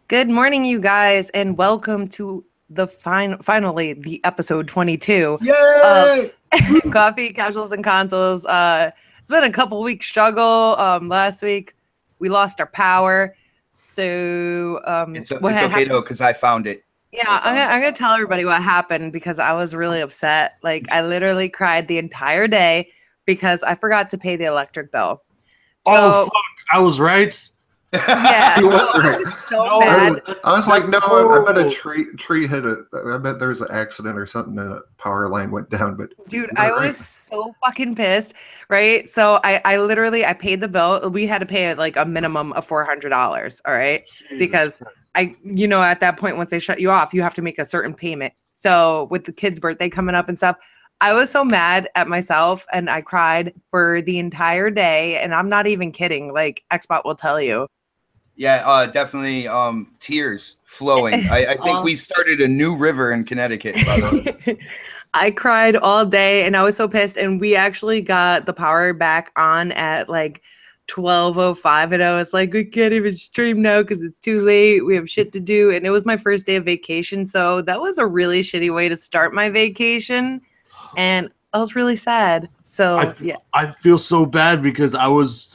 Good morning, you guys, and welcome to the finally the episode 22 Yay! of Coffee, Casuals, and Consoles. It's been a couple weeks struggle. Last week we lost our power, so It's okay though, because I found it. Yeah, I'm gonna tell everybody what happened because I was really upset. Like I literally cried the entire day because I forgot to pay the electric bill. So, oh fuck! I was right. Yeah, He was right. so bad. I was like, no, I bet a tree hit it. I bet there's an accident or something and a power line went down. But dude, I was so fucking pissed, right? So I literally I paid the bill. We had to pay like a minimum of $400, all right? Because at that point, once they shut you off, you have to make a certain payment. So with the kid's birthday coming up and stuff, I was so mad at myself and I cried for the entire day. And I'm not even kidding. Like Xbot will tell you. Yeah, definitely tears flowing. I think we started a new river in Connecticut, by the way. I cried all day and I was so pissed. And we actually got the power back on at like 12:05 and I was like, we can't even stream now because it's too late. We have shit to do. And it was my first day of vacation. So that was a really shitty way to start my vacation. And I was really sad. So I feel so bad because I was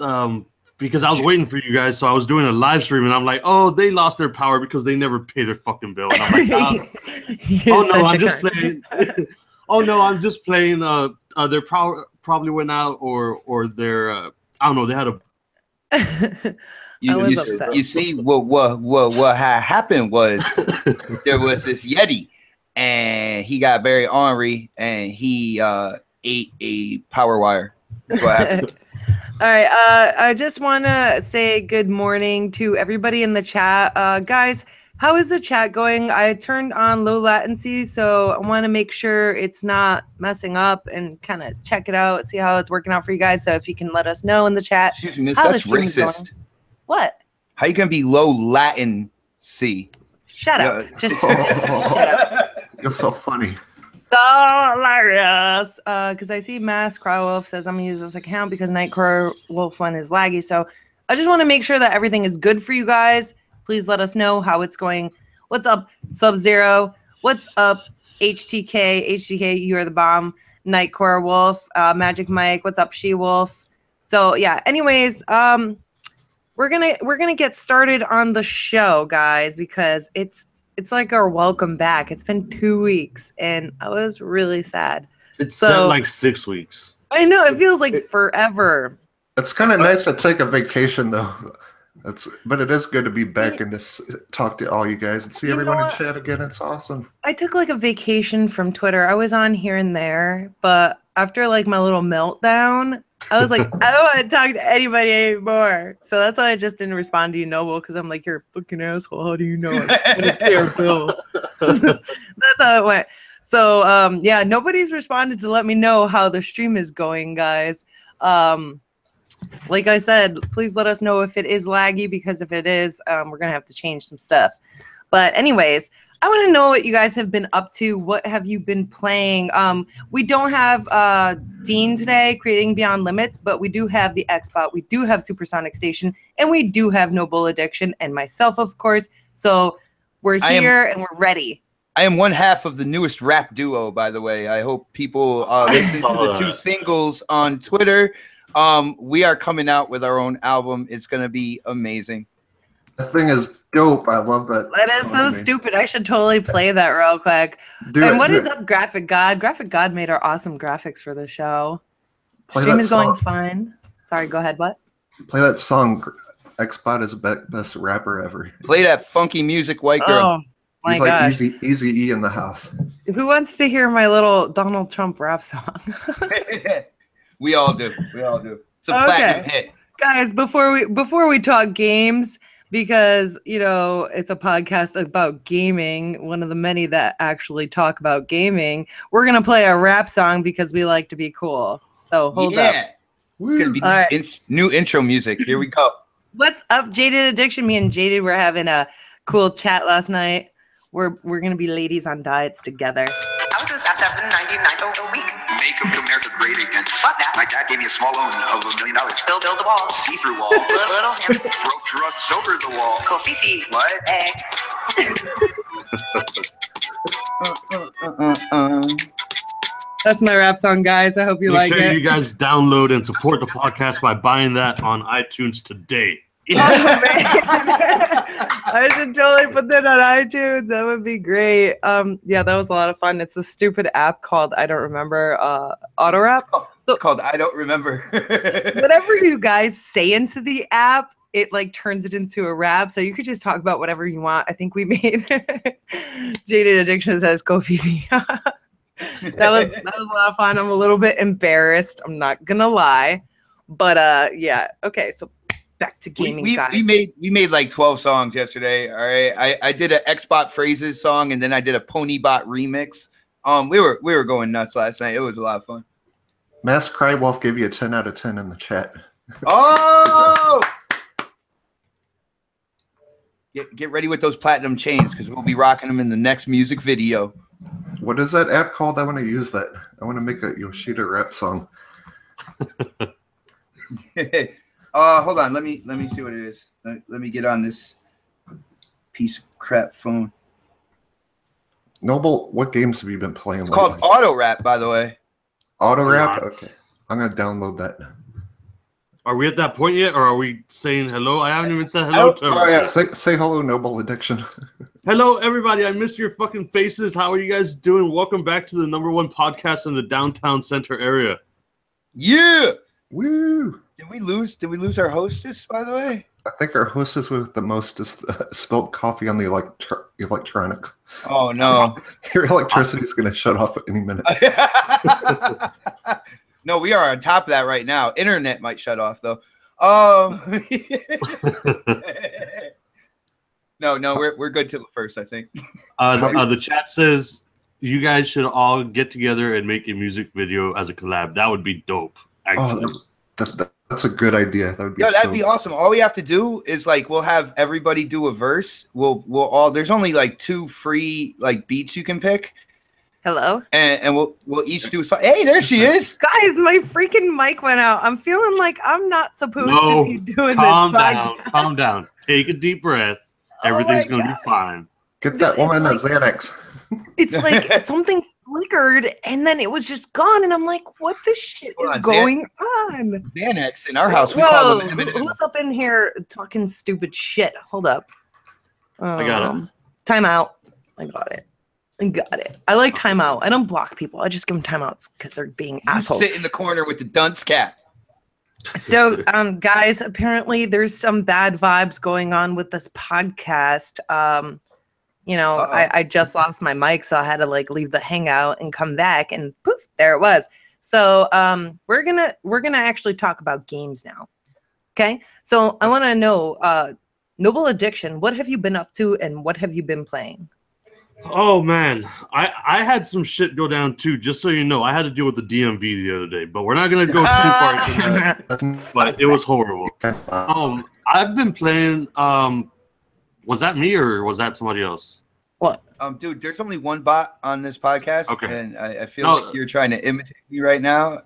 waiting for you guys, so I was doing a live stream, and I'm like, oh, they lost their power because they never pay their fucking bill. And I'm like, I'm just playing. Their power probably went out, or their I don't know. They had a. You see, what had happened was there was this Yeti, and he got very ornery, and he ate a power wire. That's what happened. All right, I just want to say good morning to everybody in the chat. Guys, how is the chat going? I turned on low latency, so I want to make sure it's not messing up and kind of check it out, see how it's working out for you guys. So if you can let us know in the chat. Excuse me, that's racist. What? How you going to be low latency? Shut up. Just shut up. You're so funny. So hilarious. Because I see Mass Crywolf says I'm gonna use this account because Nightcore Wolf one is laggy. So I just want to make sure that everything is good for you guys. Please let us know how it's going. What's up, Sub-Zero? What's up, HTK? HTK, you are the bomb. Nightcore Wolf, Magic Mike. What's up, She Wolf? So yeah. Anyways, we're gonna get started on the show, guys, because it's like our welcome back. It's been 2 weeks, and I was really sad. It's been like 6 weeks. I know, it feels like forever. It's kind of nice to take a vacation, though. But it is good to be back and just talk to all you guys and see everyone in chat again. It's awesome. I took like a vacation from Twitter. I was on here and there, but after like my little meltdown, I was like, I don't want to talk to anybody anymore. So that's why I just didn't respond to you, Noble, because I'm like, you're a fucking asshole. How do you know I'm gonna pay our bill? That's how it went. So yeah, nobody's responded to let me know how the stream is going, guys. Like I said, please let us know if it is laggy, because if it is, we're gonna have to change some stuff. But anyways, I want to know what you guys have been up to. What have you been playing? We don't have Dean today, Creating Beyond Limits, but we do have the Xbot. We do have Supersonic Station, and we do have Noble Addiction, and myself, of course. So we're here and we're ready. I am one half of the newest rap duo, by the way. I hope people listen to the two singles on Twitter. We are coming out with our own album. It's going to be amazing. That thing is dope. I love that. That is so stupid. I should totally play that real quick. What is up, Graphic God? Graphic God made our awesome graphics for the show. Stream is going fine. Sorry, go ahead. What? Play that song. Xbot is the best rapper ever. Play that funky music, white girl. Oh, my gosh. Like Easy E in the house. Who wants to hear my little Donald Trump rap song? We all do. We all do. It's a platinum hit. Guys, before we talk games, because, you know, it's a podcast about gaming, one of the many that actually talk about gaming, we're going to play a rap song because we like to be cool. So hold up. It's going to be new intro music. Here we go. What's up, Jaded Addiction? Me and Jaded were having a cool chat last night. We're going to be ladies on diets together. How is this at 7.99 a week? Make America great again. Fuck that. My dad gave me a small loan of $1 million. Build the wall. See-through wall. Little hands. Throw trucks over the wall. Kofifi. What? Hey. That's my rap song, guys. I hope you like Make sure it. you guys download and support the podcast by buying that on iTunes today. Oh, I should totally put that on iTunes. That would be great. Yeah, that was a lot of fun. It's a stupid app called I don't remember. Auto rap. It's called I don't remember. Whatever you guys say into the app, it like turns it into a rap. So you could just talk about whatever you want. I think we made Jaded Addiction says Kofi. That was a lot of fun. I'm a little bit embarrassed. I'm not gonna lie, but yeah. Okay, so back to gaming, guys. We made like 12 songs yesterday. All right, I did an Xbot Phrases song, and then I did a Ponybot remix. We were going nuts last night. It was a lot of fun. Mass Cry Wolf gave you a 10 out of 10 in the chat. Oh! Get ready with those platinum chains because we'll be rocking them in the next music video. What is that app called? I want to use that. I want to make a Yoshida rap song. Hold on. Let me see what it is. Let me get on this piece of crap phone. Noble, what games have you been playing? It's called Auto Rap, by the way. Auto Rap? Okay. I'm going to download that. Are we at that point yet, or are we saying hello? I haven't even said hello to Oh, yeah. Say hello, Noble Addiction. Hello, everybody. I missed your fucking faces. How are you guys doing? Welcome back to the #1 podcast in the downtown center area. Yeah. Woo. Did we lose our hostess, by the way? I think our hostess with the most is spilled coffee on the electronics. Oh, no. Your electricity is going to shut off at any minute. No, we are on top of that right now. Internet might shut off, though. No, we're good till the first, I think. The chat says you guys should all get together and make a music video as a collab. That would be dope, actually. Oh, that's a good idea. That would be that'd be awesome. All we have to do is like we'll have everybody do a verse. We'll all there's only like 2 free like beats you can pick. Hello. And we'll each do a song. Hey, there she is. Guys, my freaking mic went out. I'm feeling like I'm not supposed to be doing this podcast. Calm down. Take a deep breath. Everything's going to be fine. Get that woman a Xanax. It's like something flickered and then it was just gone. And I'm like, what the shit is going on? Xanax in our house. We call them. Who's up in here talking stupid shit? Hold up. I got it. Timeout. I got it. I like timeout. I don't block people. I just give them timeouts because they're being assholes. Sit in the corner with the dunce cat. So, guys, apparently there's some bad vibes going on with this podcast. I just lost my mic, so I had to like leave the hangout and come back, and poof, there it was. So, we're gonna actually talk about games now. Okay. So I want to know, Noble Addiction, what have you been up to, and what have you been playing? Oh man, I had some shit go down too. Just so you know, I had to deal with the DMV the other day, but we're not gonna go too far into that. But it was horrible. I've been playing. Was that me or was that somebody else? What? Dude, there's only one bot on this podcast, okay. And I feel like you're trying to imitate me right now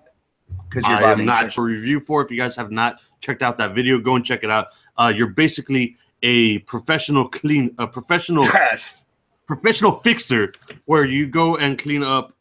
because you're I am not to review for. If you guys have not checked out that video, go and check it out. You're basically a professional professional fixer where you go and clean up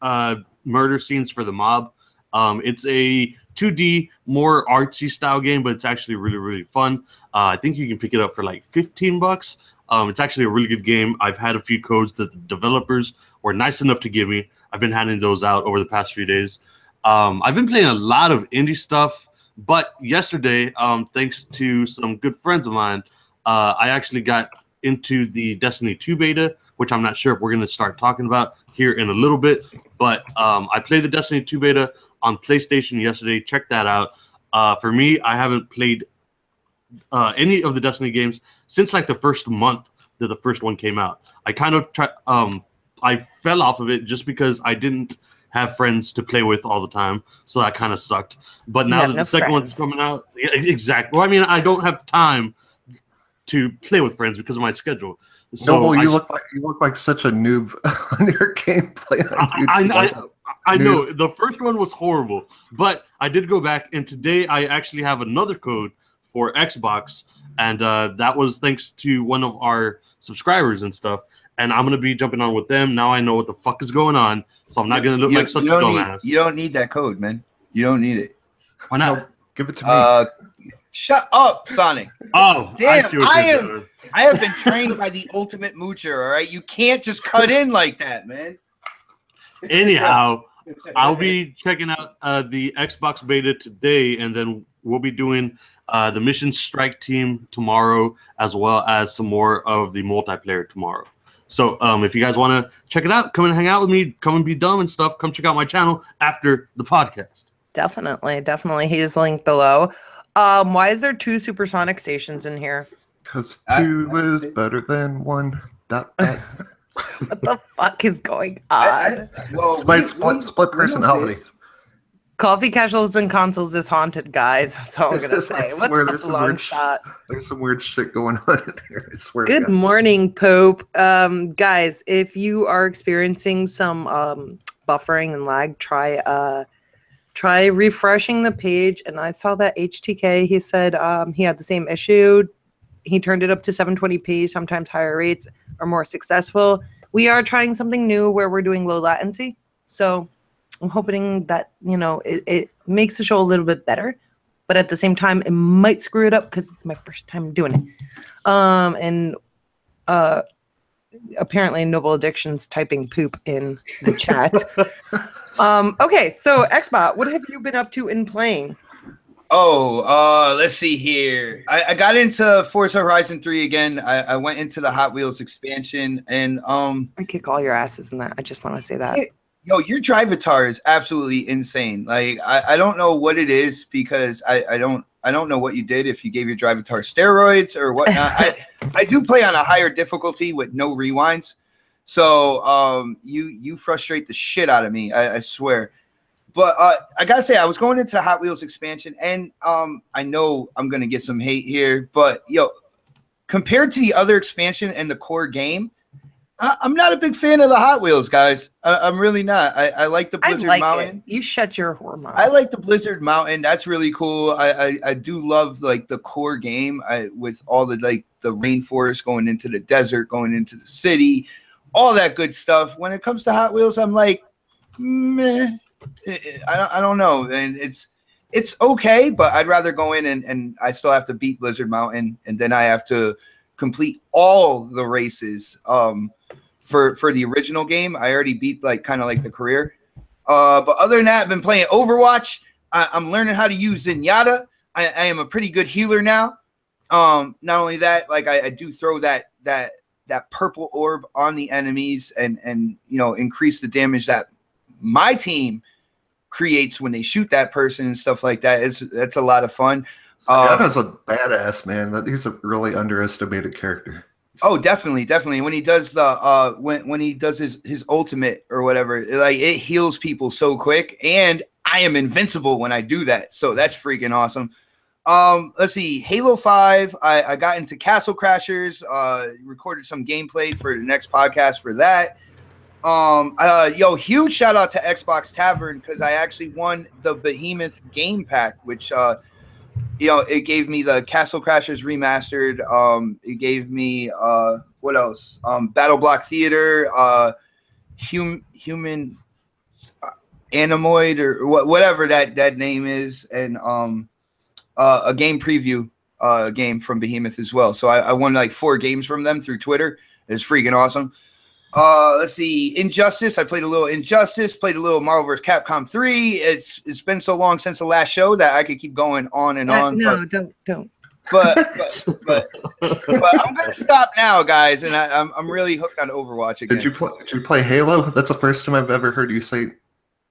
murder scenes for the mob. It's a 2D, more artsy style game, but it's actually really, really fun. I think you can pick it up for like $15. It's actually a really good game. I've had a few codes that the developers were nice enough to give me. I've been handing those out over the past few days. I've been playing a lot of indie stuff, but yesterday, thanks to some good friends of mine, I actually got into the Destiny 2 beta, which I'm not sure if we're going to start talking about here in a little bit, but I played the Destiny 2 beta on PlayStation yesterday. Check that out. For me, I haven't played any of the Destiny games since like the first month that the first one came out. I kind of I fell off of it just because I didn't have friends to play with all the time, so that kind of sucked. But now that the second one's coming out, yeah, exactly. Well, I mean, I don't have time to play with friends because of my schedule. So Noble, you look like such a noob on your gameplay. I know the first one was horrible, but I did go back, and today I actually have another code for Xbox, and that was thanks to one of our subscribers and stuff. And I'm gonna be jumping on with them now. I know what the fuck is going on, so I'm not gonna look like such a dumbass. You don't need that code, man. You don't need it. Why not? No, give it to me. Shut up, Sonic. Oh, damn! I have been trained by the ultimate moocher. All right, you can't just cut in like that, man. Anyhow, I'll be checking out the Xbox beta today, and then we'll be doing the Mission Strike Team tomorrow, as well as some more of the multiplayer tomorrow. So if you guys want to check it out, come and hang out with me, come and be dumb and stuff, come check out my channel after the podcast. Definitely. He's linked below. Why is there 2 supersonic stations in here? Because 2 is better than 1. What the fuck is going on? Split personality. Coffee Casuals and Consoles is haunted, guys. That's all I'm gonna say. There's some weird shit going on in here. I swear. Good morning, Pope. Guys, if you are experiencing some buffering and lag, try refreshing the page. And I saw that HTK. He said he had the same issue. He turned it up to 720p. Sometimes higher rates are more successful. We are trying something new where we're doing low latency. So I'm hoping that, it makes the show a little bit better, but at the same time, it might screw it up because it's my first time doing it. And apparently Noble Addiction's typing poop in the chat. Okay, so Xbot, what have you been up to in playing? Let's see here. I got into Forza Horizon 3 again. I went into the Hot Wheels expansion, and I kick all your asses in that. I just want to say that. Yo, your drivatar is absolutely insane. Like I don't know what it is, because I don't know what you did, if you gave your drivatar steroids or whatnot. I do play on a higher difficulty with no rewinds. So you frustrate the shit out of me, I swear. But I gotta say, I was going into the Hot Wheels expansion, and I know I'm gonna get some hate here, but compared to the other expansion and the core game, I'm not a big fan of the Hot Wheels, guys. I'm really not. I like the Blizzard Mountain. You shut your whore mouth. I like the Blizzard Mountain. That's really cool. I do love like the core game with all the the rainforest going into the desert, going into the city, all that good stuff. When it comes to Hot Wheels, I'm like, meh. I don't know, and it's okay, but I'd rather go in and I still have to beat Blizzard Mountain, and then I have to complete all the races. For the original game, I already beat kind of the career. But other than that, I've been playing Overwatch. I'm learning how to use Zenyatta. I am a pretty good healer now. Not only that, I do throw that purple orb on the enemies and increase the damage that my team creates when they shoot that person and stuff like that. That's a lot of fun. Zenyatta's a badass, man. He's a really underestimated character. Oh, definitely. When he does the when he does his ultimate or whatever, it heals people so quick, and I am invincible when I do that. So that's freaking awesome. Let's see, Halo 5. I got into Castle Crashers. Recorded some gameplay for the next podcast for that. Huge shout out to Xbox Tavern, because I actually won the Behemoth game pack, which it gave me the Castle Crashers remastered. It gave me what else? Battle Block Theater, Human Animoid, or whatever that name is, and a game preview game from Behemoth as well. So I won 4 games from them through Twitter. It's freaking awesome. Let's see, Injustice. I played a little Injustice, played a little Marvel vs. Capcom 3. It's been so long since the last show that I could keep going on and on. No, don't. But I'm gonna stop now, guys, and I'm really hooked on Overwatch again. Did you play Halo? That's the first time I've ever heard you say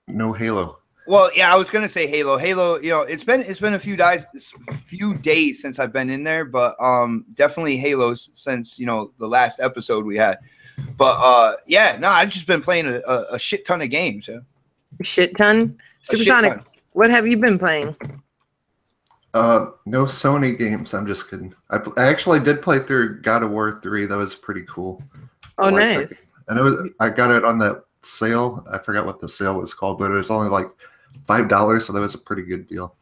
no Halo. Well, yeah, I was gonna say Halo. Halo, it's been a few days since I've been in there, but definitely Halo since the last episode we had. But I've just been playing a shit ton of games. Yeah. Shit ton? Supersonic, what have you been playing? No Sony games. I'm just kidding. I actually did play through God of War 3. That was pretty cool. Oh, nice. I got it on the sale. I forgot what the sale was called, but it was only like $5, so that was a pretty good deal.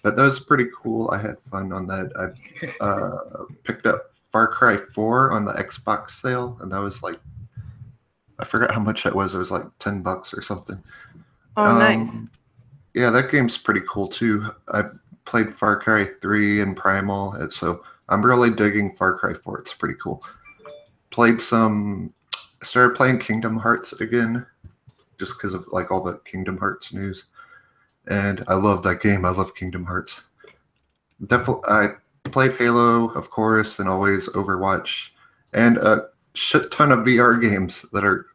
But that was pretty cool. I had fun on that. I picked up Far Cry 4 on the Xbox sale, and that was like, I forgot how much that was. It was like $10 or something. Oh, nice. Yeah, that game's pretty cool too. I played Far Cry 3 and Primal, so I'm really digging Far Cry 4. It's pretty cool. Started playing Kingdom Hearts again, just because of like all the Kingdom Hearts news. And I love that game. I love Kingdom Hearts. Definitely, I played Halo, of course, and always Overwatch, and a shit ton of VR games that are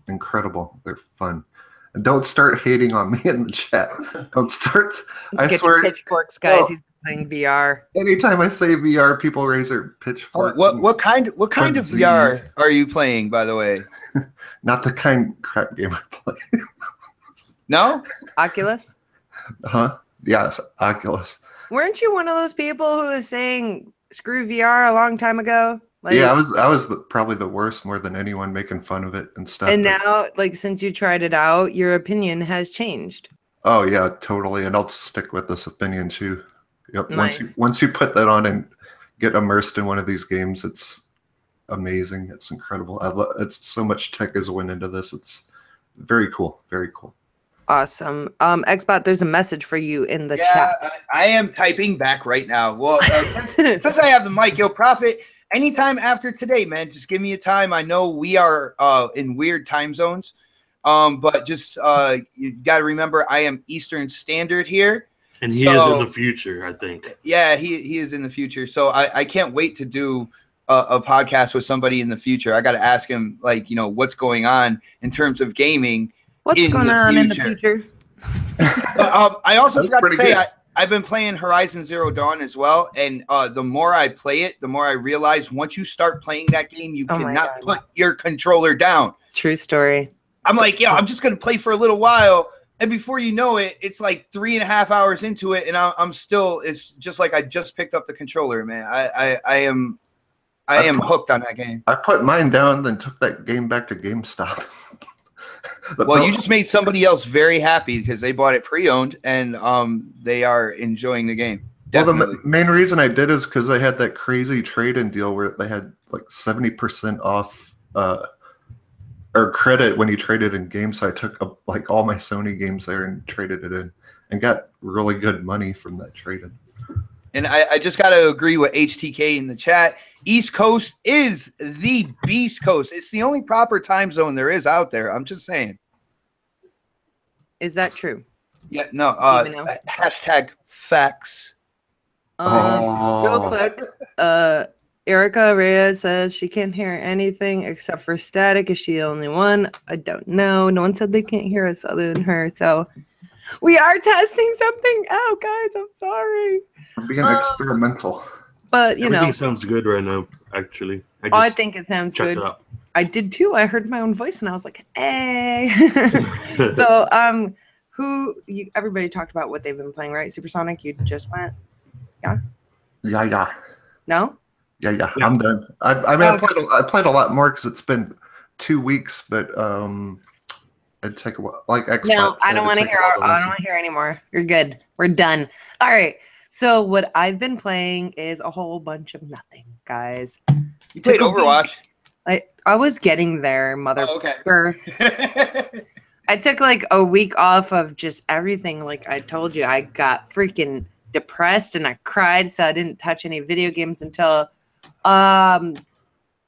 incredible. They're fun. And don't start hating on me in the chat. Don't start. I Get swear. your pitchforks, guys. He's playing VR. Anytime I say VR, people raise their pitchforks. What kind of VR are you playing, by the way? Not the kind crap game I play. No? Oculus? Huh? Yeah, Oculus. Weren't you one of those people who was saying screw VR a long time ago? Like, Yeah, I was probably the worst, more than anyone, making fun of it and stuff. And now, like, since you tried it out, your opinion has changed. Oh yeah, totally. And I'll stick with this opinion too. Yep. Nice. Once you put that on and get immersed in one of these games, it's amazing. It's incredible. It's so much tech has went into this. It's very cool. Very cool. Awesome. Xbot, there's a message for you in the chat. I am typing back right now. Well, since I have the mic, yo, Prophet, anytime after today, man, just give me a time. I know we are in weird time zones, but just you got to remember I am Eastern Standard here. And he is in the future, I think. Yeah, he is in the future. So I can't wait to do a podcast with somebody in the future. I got to ask him, like, what's going on in terms of gaming. What's going on in the future? I also forgot to say, good. I've been playing Horizon Zero Dawn as well, and the more I play it, the more I realize once you start playing that game, you cannot put your controller down. True story. I'm like, I'm just going to play for a little while, and before you know it, it's like 3.5 hours into it, and I'm still, it's just like I just picked up the controller, man. I am hooked on that game. I put mine down, then took that game back to GameStop. Well, you just made somebody else very happy because they bought it pre-owned and they are enjoying the game. Definitely. Well, the main reason I did is because they had that crazy trade-in deal where they had like 70% off or credit when you traded in games. So I took like all my Sony games there and traded it in and got really good money from that trade-in. And I just got to agree with HTK in the chat. East Coast is the Beast Coast. It's the only proper time zone there is out there. I'm just saying. Is that true? Yeah, no. Hashtag facts. Real quick, Erica Reyes says she can't hear anything except for static. Is she the only one? I don't know. No one said they can't hear us other than her. So we are testing something out, guys. I'm sorry. I'm being experimental. But, Everything sounds good right now, actually. I think it sounds good. I did too. I heard my own voice and I was like, hey. So, everybody talked about what they've been playing, right? Supersonic, you just went? Yeah? Yeah. No? Yeah. I'm done. I mean, I played a lot more because it's been 2 weeks, but it'd take a while. Like Xbox. No, I don't want to hear. I don't want to hear anymore. You're good. We're done. All right. So what I've been playing is a whole bunch of nothing, guys. You played Overwatch. I was getting there, motherfucker. Okay. I took like a week off of just everything. Like I told you, I got freaking depressed and I cried, so I didn't touch any video games until I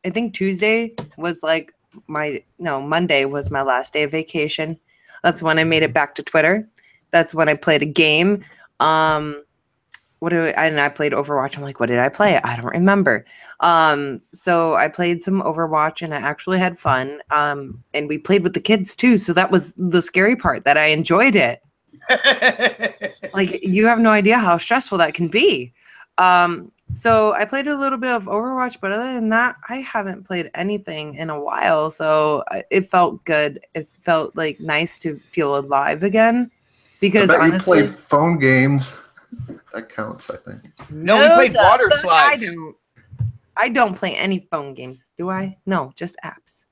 think Tuesday was like Monday was my last day of vacation. That's when I made it back to Twitter. That's when I played a game. I played Overwatch. I'm like, what did I play? I don't remember. So I played some Overwatch and I actually had fun. And we played with the kids too. So that was the scary part, that I enjoyed it. Like, you have no idea how stressful that can be. So I played a little bit of Overwatch, but other than that, I haven't played anything in a while. So it felt good. It felt like nice to feel alive again. Because honestly, you played phone games. That counts, I think. No, we played water slides. I don't play any phone games, do I? No, just apps.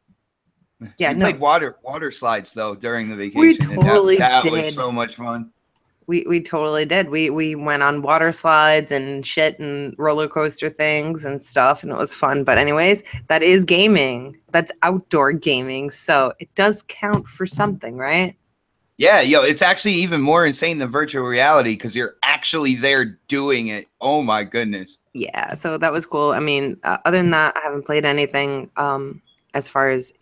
Yeah, we no. played water slides though during the vacation. We totally and that did. was so much fun. We totally did. We went on water slides and shit and roller coaster things and stuff, and it was fun. But anyways, that is gaming. That's outdoor gaming, so it does count for something, right? Yeah, yo, it's actually even more insane than virtual reality because you're actually there doing it. Oh my goodness. Yeah, so that was cool. I mean, other than that, I haven't played anything as far as,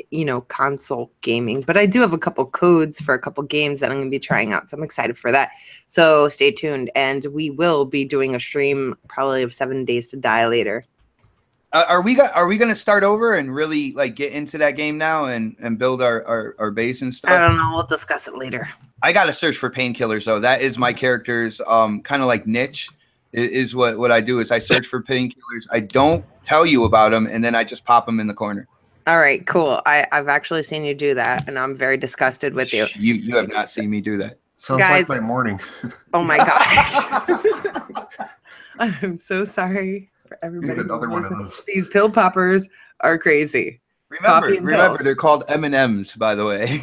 console gaming, but I do have a couple codes for a couple games that I'm going to be trying out. So I'm excited for that. So stay tuned, and we will be doing a stream probably of 7 Days to Die later. Are we going to start over and really like get into that game now and build our base and stuff? I don't know. We'll discuss it later. I got to search for painkillers though. That is my character's kind of like niche. Is what I do is I search for painkillers. I don't tell you about them, and then I just pop them in the corner. All right, cool. I've actually seen you do that, and I'm very disgusted with you. You have not seen me do that. Sounds Guys, like my morning. Oh my gosh. I'm so sorry for everybody. Need another one of those. These pill poppers are crazy. Remember, they're called M&Ms, by the way.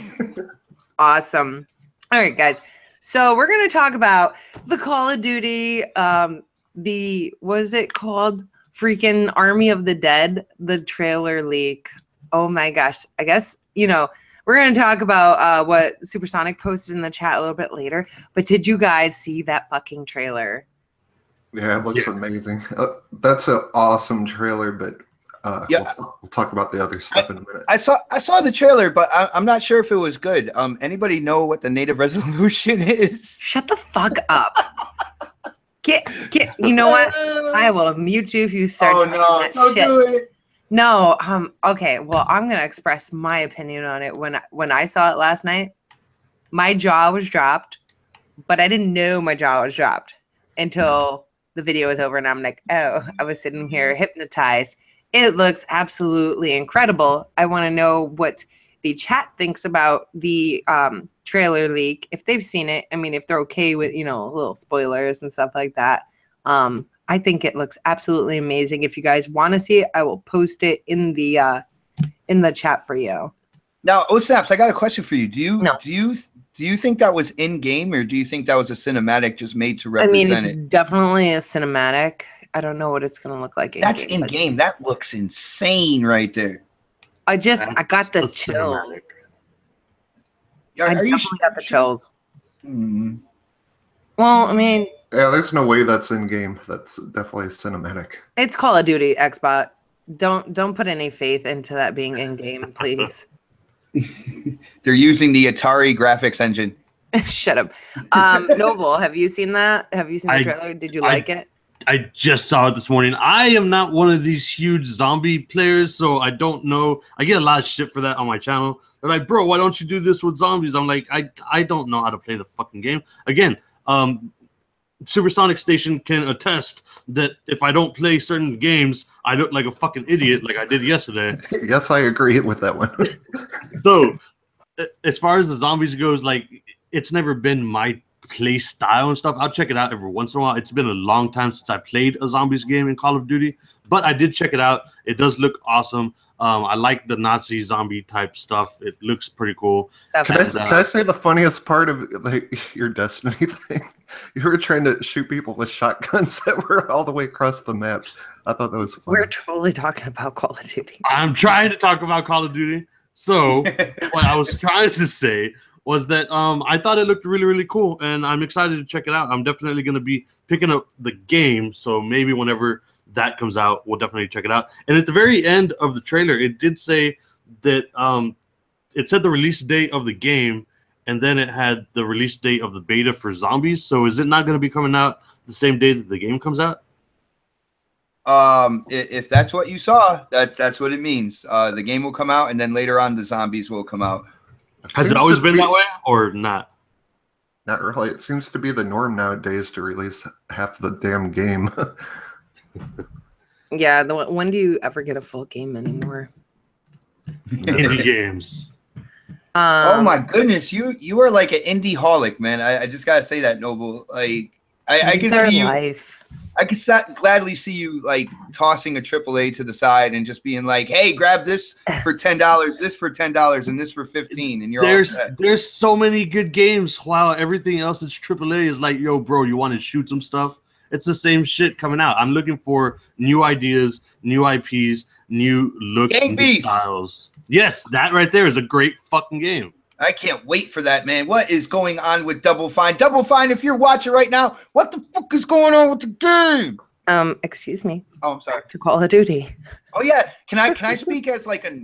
Awesome. All right, guys. So we're going to talk about the Call of Duty, what is it called? Freaking Army of the Dead, the trailer leak. Oh my gosh. I guess, we're going to talk about what Supersonic posted in the chat a little bit later. But did you guys see that fucking trailer? Yeah, it looks amazing. That's an awesome trailer, but we'll talk about the other stuff in a minute. I saw the trailer, but I'm not sure if it was good. Anybody know what the native resolution is? Shut the fuck up. Get. You know what? I will mute you if you start. Oh no! Don't do it. No. Okay. Well, I'm gonna express my opinion on it. When I saw it last night, my jaw was dropped, but I didn't know my jaw was dropped until the video was over, and I'm like, oh, I was sitting here hypnotized. It looks absolutely incredible. I want to know what the chat thinks about the trailer leak, if they've seen it. I mean, if they're okay with, little spoilers and stuff like that. I think it looks absolutely amazing. If you guys want to see it, I will post it in the chat for you. Now, Snaps, I got a question for you. Do you think that was in game, or do you think that was a cinematic just made to represent it? I mean, it's definitely a cinematic. I don't know what it's going to look like. That's in game. That looks insane right there. I got the chills. I definitely got the chills. Mm. Well, I mean, yeah, there's no way that's in game. That's definitely cinematic. It's Call of Duty, Xbot. Don't put any faith into that being in game, please. They're using the Atari graphics engine. Shut up. Noble, have you seen that? Have you seen the trailer? Did you like it? I just saw it this morning. I am not one of these huge zombie players, so I don't know. I get a lot of shit for that on my channel. They're like, bro, why don't you do this with zombies? I'm like, I don't know how to play the fucking game. Again, Supersonic Station can attest that if I don't play certain games, I look like a fucking idiot like I did yesterday. Yes, I agree with that one. So, as far as the zombies goes, like, it's never been my play style and stuff. I'll check it out every once in a while. It's been a long time since I played a zombies game in Call of Duty, but I did check it out. It does look awesome. I like the Nazi zombie type stuff. It looks pretty cool. Can I say the funniest part of your Destiny thing? You were trying to shoot people with shotguns that were all the way across the map. I thought that was funny. We're totally talking about Call of Duty. I'm trying to talk about Call of Duty. So what I was trying to say was that I thought it looked really, really cool, and I'm excited to check it out. I'm definitely going to be picking up the game, so maybe whenever that comes out, we'll definitely check it out. And at the very end of the trailer, it did say that it said the release date of the game, and then it had the release date of the beta for zombies. So is it not going to be coming out the same day that the game comes out? If that's what you saw, that's what it means. The game will come out, and then later on, the zombies will come out. Has it always been that way, or not? Not really. It seems to be the norm nowadays to release half the damn game. Yeah, when do you ever get a full game anymore? Indie games. Oh my goodness, you are like an indie holic, man. I just gotta say that, Noble. Like I can see you. Life. I could gladly see you like tossing a AAA to the side and just being like, "Hey, grab this for $10, this for $10, and this for $15," and there's so many good games. While everything else that's AAA is like, "Yo, bro, you want to shoot some stuff?" It's the same shit coming out. I'm looking for new ideas, new IPs, new looks, new styles. Yes, that right there is a great fucking game. I can't wait for that, man. What is going on with Double Fine? Double Fine, if you're watching right now, what the fuck is going on with the game? Excuse me. Oh, I'm sorry. To Call of Duty. Oh yeah. Can I speak as like a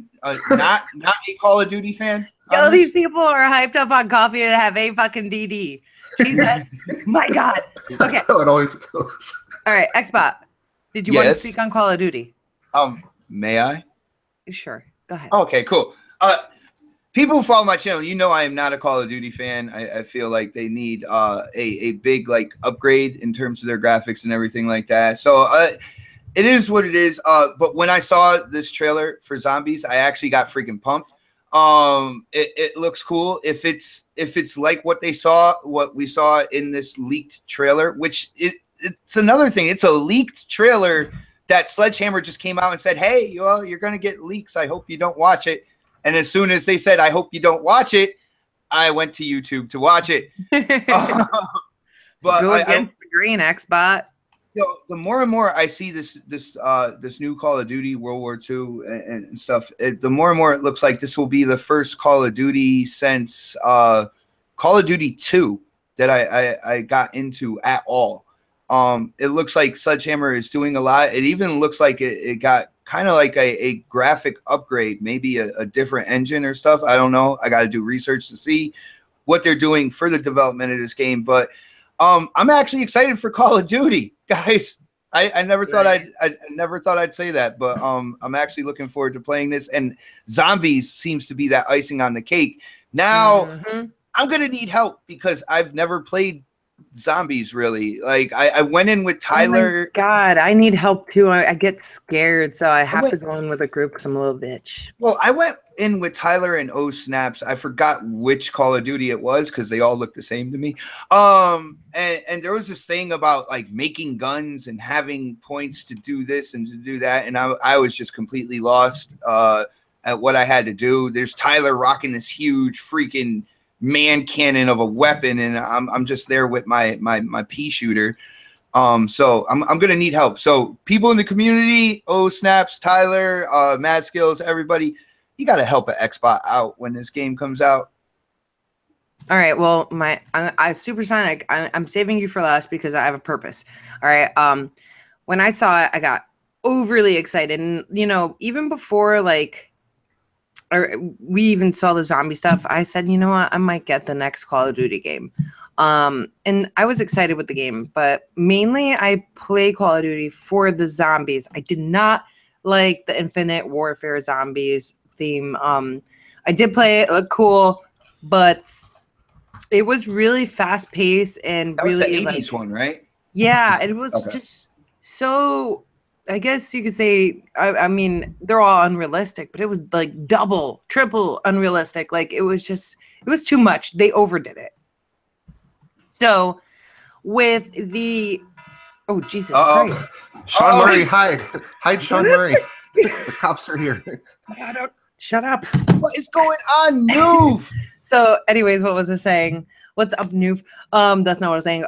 not a Call of Duty fan? Yo, these people are hyped up on coffee and have a fucking DD. Jesus, my God. Okay. That's how it always goes. All right, Xbot. Did you want to speak on Call of Duty? May I? Sure. Go ahead. Okay, cool. People who follow my channel, you know I am not a Call of Duty fan. I feel like they need a big like upgrade in terms of their graphics and everything like that. So it is what it is. But when I saw this trailer for Zombies, I actually got freaking pumped. It looks cool. If it's like what we saw in this leaked trailer, which it's another thing. It's a leaked trailer that Sledgehammer just came out and said, "Hey, well, you're gonna get leaks. I hope you don't watch it." And as soon as they said, "I hope you don't watch it," I went to YouTube to watch it. But go against the green, Xbot. You know, the more and more I see this new Call of Duty World War II and stuff, the more and more it looks like this will be the first Call of Duty since Call of Duty 2 that I got into at all. It looks like Sledgehammer is doing a lot. It even looks like it got kind of like a graphic upgrade, maybe a different engine or stuff. I don't know. I got to do research to see what they're doing for the development of this game. But I'm actually excited for Call of Duty, guys. I never thought I'd say that, but I'm actually looking forward to playing this. And Zombies seems to be that icing on the cake. Now I'm gonna need help because I've never played Zombies really. Like I went in with Tyler. Oh my God, I need help too. I get scared, so I have to go in with a group because I'm a little bitch. Well, I went in with Tyler and Snaps. I forgot which Call of Duty it was because they all look the same to me. And there was this thing about like making guns and having points to do this and to do that, and I was just completely lost at what I had to do. There's Tyler rocking this huge freaking man cannon of a weapon, and I'm just there with my pea shooter. So I'm gonna need help. So people in the community, Snaps, Tyler, Mad Skills, everybody, you gotta help an Xbot out when this game comes out. All right. Well, I Supersonic. I'm saving you for last because I have a purpose. All right. When I saw it, I got overly excited, and you know, even before we even saw the zombie stuff, I said, you know what, I might get the next Call of Duty game. And I was excited with the game, but mainly I play Call of Duty for the zombies. I did not like the Infinite Warfare zombies theme. I did play it, it looked cool, but it was really fast paced and that really was the 80s one, right? Yeah, it was just so, I guess you could say, I mean, they're all unrealistic, but it was like double, triple unrealistic. Like it was too much. They overdid it. So with the, oh, Jesus Christ. Sean Murray, hide. Hide Sean Murray. The cops are here. Shut up. What is going on, Noof? So anyways, what was I saying? What's up, Noof? That's not what I was saying.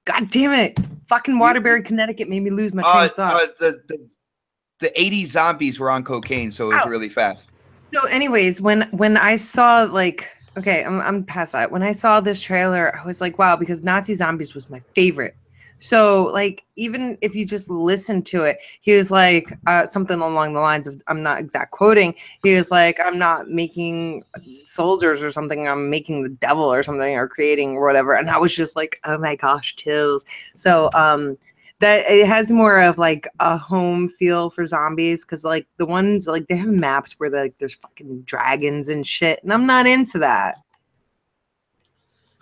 God damn it. Fucking Waterbury, Connecticut made me lose my train of thought. The 80s zombies were on cocaine, so it was really fast. So anyways, when I saw like, okay, I'm past that. When I saw this trailer, I was like, wow, because Nazi Zombies was my favorite. So like, even if you just listen to it, he was like something along the lines of, I'm not exact quoting. He was like, I'm not making soldiers or something. I'm making the devil or something, or creating or whatever. And I was just like, oh my gosh, chills. So that it has more of like a home feel for zombies, because like the ones like they have maps where like there's fucking dragons and shit, and I'm not into that.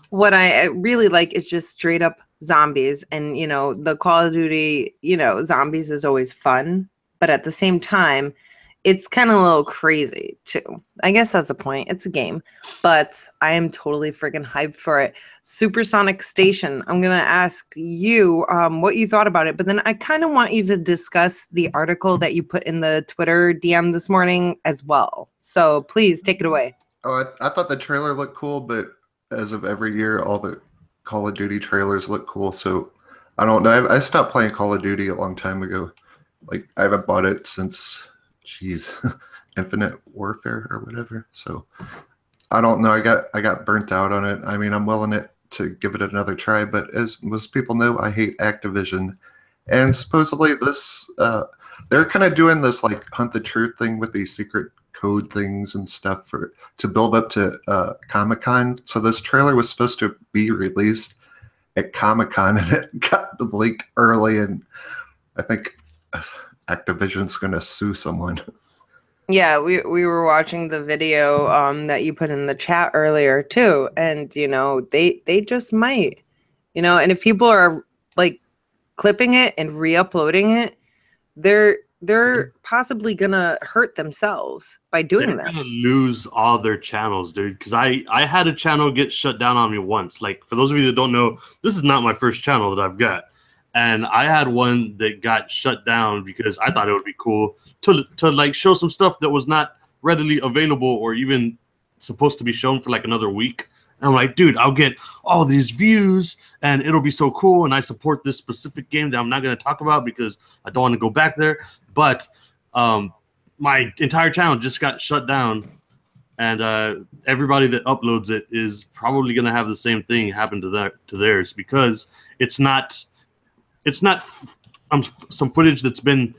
What I really like is just straight up zombies. And, you know, the Call of Duty, you know, zombies is always fun. But at the same time, it's kind of a little crazy too. I guess that's the point. It's a game, but I am totally freaking hyped for it. Supersonic Station. I'm gonna ask you what you thought about it, but then I kind of want you to discuss the article that you put in the Twitter DM this morning as well. So please take it away. Oh, I thought the trailer looked cool, but as of every year, all the Call of Duty trailers look cool. So I don't know. I stopped playing Call of Duty a long time ago. Like I haven't bought it since, Infinite Warfare or whatever. So I don't know. I got burnt out on it. I mean, I'm willing to give it another try, but as most people know, I hate Activision. And supposedly this, they're kind of doing this like hunt the truth thing with these secret code things and stuff to build up to Comic-Con. So this trailer was supposed to be released at Comic-Con and it got leaked early, and I think Activision's gonna sue someone. Yeah, we were watching the video that you put in the chat earlier too, and they just might, and if people are like clipping it and re-uploading it, they're possibly gonna hurt themselves by doing They're this. gonna lose all their channels, dude. Because I had a channel get shut down on me once. Like, for those of you that don't know, this is not my first channel that I've got, and I had one that got shut down because I thought it would be cool to like show some stuff that was not readily available or even supposed to be shown for like another week. And I'm like, dude, I'll get all these views and it'll be so cool. And I support this specific game that I'm not going to talk about because I don't want to go back there. But my entire channel just got shut down. And everybody that uploads it is probably going to have the same thing happen to theirs, because it's not some footage that's been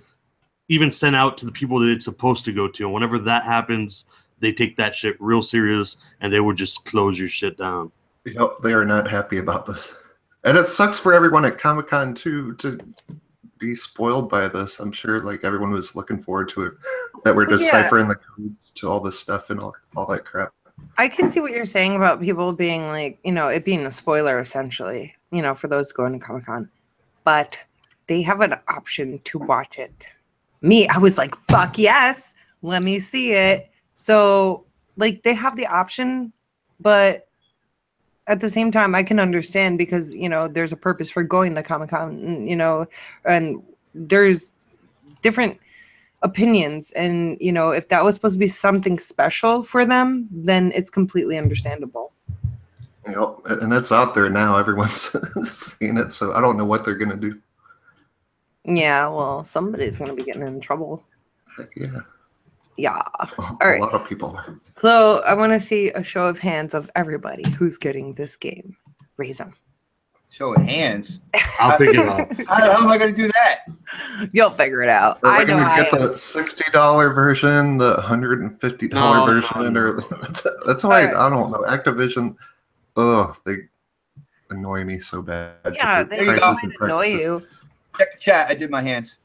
even sent out to the people that it's supposed to go to. And whenever that happens, they take that shit real serious, and they would just close your shit down. Yep, they are not happy about this. And it sucks for everyone at Comic-Con, too, to be spoiled by this. I'm sure like everyone was looking forward to it, that we're deciphering the codes to all this stuff and all that crap. I can see what you're saying about people being like, it being a spoiler, essentially, for those going to Comic-Con. But they have an option to watch it. Me, I was like, fuck yes, let me see it. So, like, they have the option, but at the same time, I can understand because, there's a purpose for going to Comic-Con, and there's different opinions. And, if that was supposed to be something special for them, then it's completely understandable. And it's out there now. Everyone's seeing it, so I don't know what they're going to do. Yeah, well, somebody's going to be getting in trouble. Heck yeah. Yeah. All right. A lot of people are. Chloe, I want to see a show of hands of everybody who's getting this game. Raise them. Show of hands? I'll figure it out. How am I going to do that? You'll figure it out. Are I we know going to get the $60 version, the $150 version? No. Or that's why I don't know. Activision, they annoy me so bad. Yeah, they might annoy you. Check the chat. I did my hands.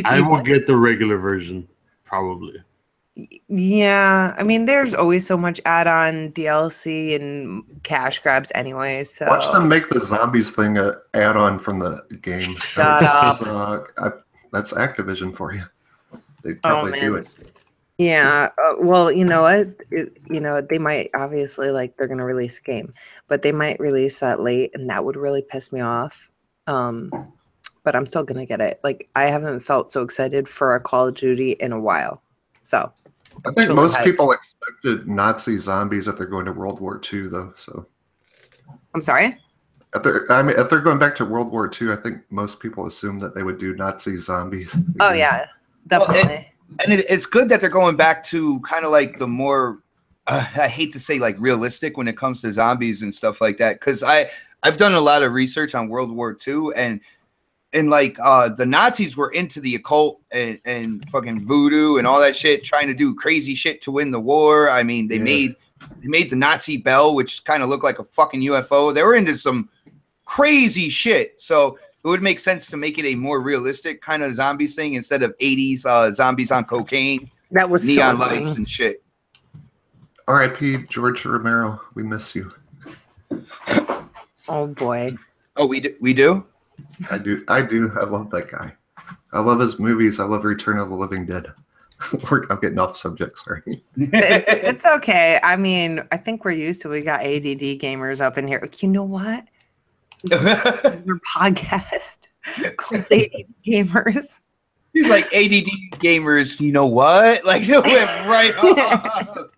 I will get the regular version, probably. Yeah, I mean, there's always so much add-on DLC and cash grabs anyway. So watch them make the zombies thing an add-on from the game. Shut up. That's Activision for you. They probably do it. Yeah, well, you know what? They might obviously they're gonna release a game, but they might release that late, and that would really piss me off. But I'm still gonna get it. Like, I haven't felt so excited for a Call of Duty in a while. So I think most people expected Nazi zombies if they're going to World War II, though. So I'm sorry? If they're going back to World War II, I think most people assume that they would do Nazi zombies again. Oh yeah, definitely. And it's good that they're going back to kind of like the more, I hate to say like realistic when it comes to zombies and stuff like that. Because I've done a lot of research on World War II, and like the Nazis were into the occult and fucking voodoo and all that shit, trying to do crazy shit to win the war. I mean, they made the Nazi bell, which kind of looked like a fucking UFO. They were into some crazy shit. So it would make sense to make it a more realistic kind of zombies thing instead of 80s zombies on cocaine. That was neon so lights and shit. R.I.P. George Romero. We miss you. Oh boy. Oh, we do? I do. I love that guy. I love his movies. I love Return of the Living Dead. I'm getting off subject. Sorry. It's okay. I mean, I think we're used to. We got ADD gamers up in here. You know what? Your podcast called ADD Gamers. He's like ADD gamers. You know what? Like it went right off.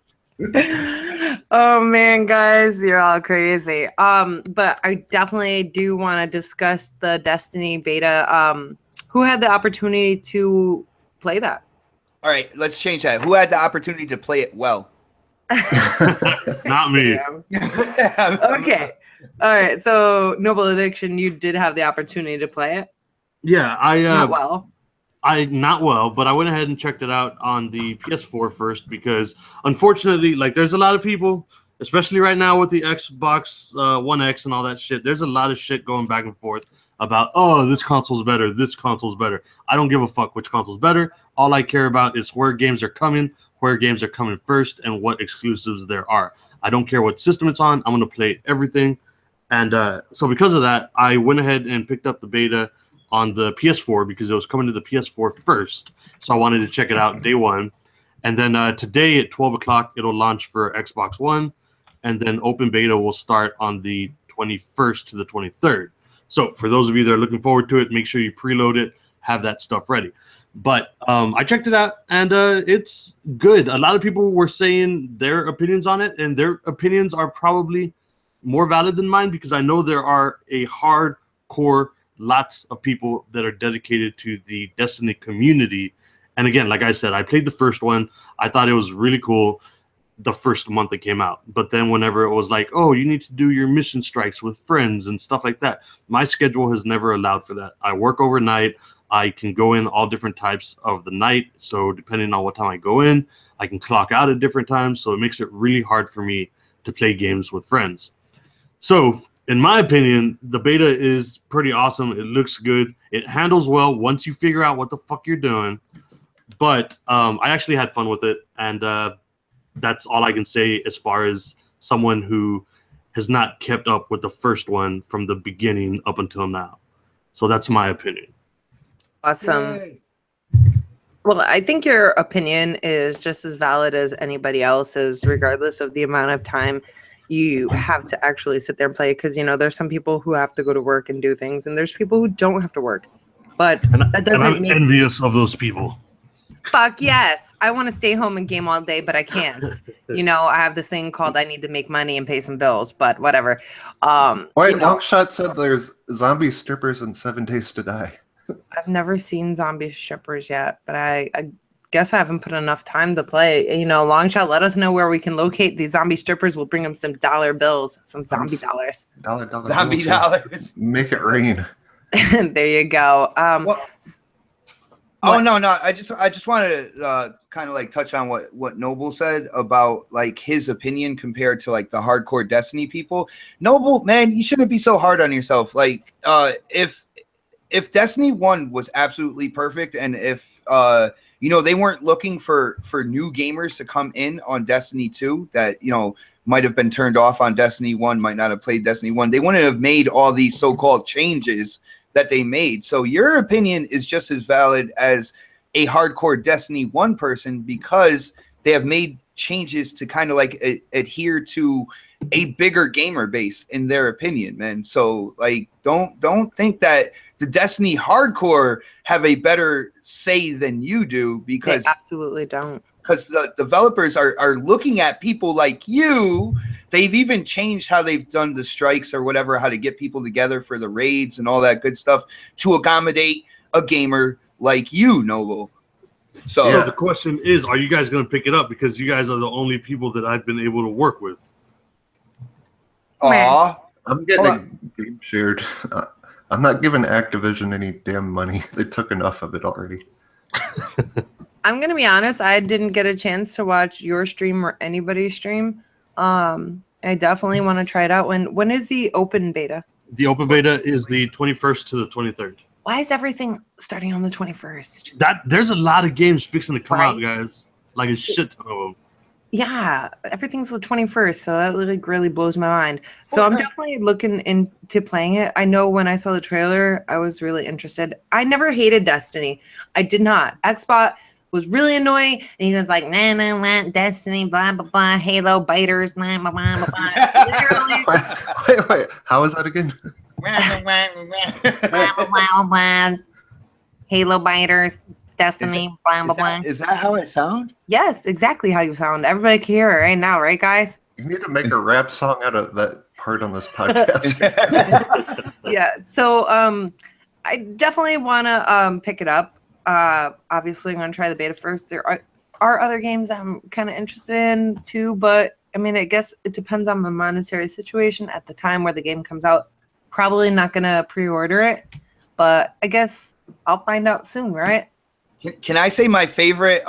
Oh man, guys, you're all crazy. But I definitely do want to discuss the Destiny beta. Who had the opportunity to play that? All right, let's change that. Who had the opportunity to play it well? Not me. Okay. All right. So, Noble Addiction, you did have the opportunity to play it. Yeah, Not well. Not well, but I went ahead and checked it out on the PS4 first because, unfortunately, like there's a lot of people, especially right now with the Xbox One X and all that shit. There's a lot of shit going back and forth about, oh, this console's better, this console's better. I don't give a fuck which console's better. All I care about is where games are coming first, and what exclusives there are. I don't care what system it's on. I'm gonna play everything, and so because of that, I went ahead and picked up the beta on the PS4 because it was coming to the PS4 first. So I wanted to check it out day one. And then today at 12 o'clock, it'll launch for Xbox One. And then open beta will start on the 21st to the 23rd. So for those of you that are looking forward to it, make sure you preload it, have that stuff ready. But I checked it out, and it's good. A lot of people were saying their opinions on it, and their opinions are probably more valid than mine because I know there are a hardcore lots of people that are dedicated to the Destiny community. And again, like I said, I played the first one. I thought it was really cool the first month it came out. But then whenever it was like, oh, you need to do your mission strikes with friends and stuff like that, my schedule has never allowed for that. I work overnight. I can go in all different types of the night. So depending on what time I go in, I can clock out at different times. So it makes it really hard for me to play games with friends. So in my opinion, the beta is pretty awesome. It looks good. It handles well once you figure out what the fuck you're doing. But I actually had fun with it, and that's all I can say as far as someone who has not kept up with the first one from the beginning up until now. So that's my opinion. Awesome. Yay. Well, I think your opinion is just as valid as anybody else's, regardless of the amount of time you have to actually sit there and play, because, you know, there's some people who have to go to work and do things, and there's people who don't have to work. But that doesn't I'm make envious of those people. Fuck yes. I want to stay home and game all day, but I can't. You know, I have this thing called I need to make money and pay some bills, but whatever. Wait, you know, Longshot said there's zombie strippers in 7 Days to Die. I've never seen zombie strippers yet, but I guess I haven't put enough time to play. You know, Longshot, let us know where we can locate these zombie strippers. We'll bring them some dollar bills, some zombie dollars. Zombie dollars. Make it rain. There you go. Oh no! I just wanted to kind of like touch on what Noble said about like his opinion compared to like the hardcore Destiny people. Noble, man, you shouldn't be so hard on yourself. Like, if Destiny 1 was absolutely perfect, and if you know, they weren't looking for new gamers to come in on Destiny 2 that, you know, might have been turned off on Destiny 1, might not have played Destiny 1, they wouldn't have made all these so-called changes that they made. So your opinion is just as valid as a hardcore Destiny 1 person, because they have made changes to kind of like adhere to a bigger gamer base, in their opinion, man. So like, don't think that the Destiny hardcore have a better say than you do, because they absolutely don't. Because the developers are looking at people like you. They've even changed how they've done the strikes or whatever, how to get people together for the raids and all that good stuff to accommodate a gamer like you, Noble. So the question is, are you guys going to pick it up? Because you guys are the only people that I've been able to work with. Aw. I'm getting a game shared. I'm not giving Activision any damn money. They took enough of it already. I'm going to be honest. I didn't get a chance to watch your stream or anybody's stream. I definitely want to try it out. When is the open beta? The open beta is the 21st to the 23rd. Why is everything starting on the 21st? There's a lot of games fixing to come out, guys. Like a shit ton of them. Yeah, everything's the 21st, so that really blows my mind. So I'm definitely looking into playing it. I know when I saw the trailer, I was really interested. I never hated Destiny. I did not. Xbox was really annoying. And he was like, nah, nah, nah, Destiny, blah, blah, blah, Halo biters, blah, blah, blah, blah, blah. Literally. Wait. How is that again? Blah, blah, blah, blah. Halo biters, Destiny, blah, blah, blah. Is that how it sounds? Yes, exactly how you sound. Everybody can hear it right now, right, guys? You need to make a rap song out of that part on this podcast. Yeah. So I definitely want to pick it up. Obviously, I'm going to try the beta first. There are other games I'm kind of interested in too, but I mean, I guess it depends on the monetary situation at the time where the game comes out. Probably not going to pre-order it, but I guess I'll find out soon, right? Can I say my favorite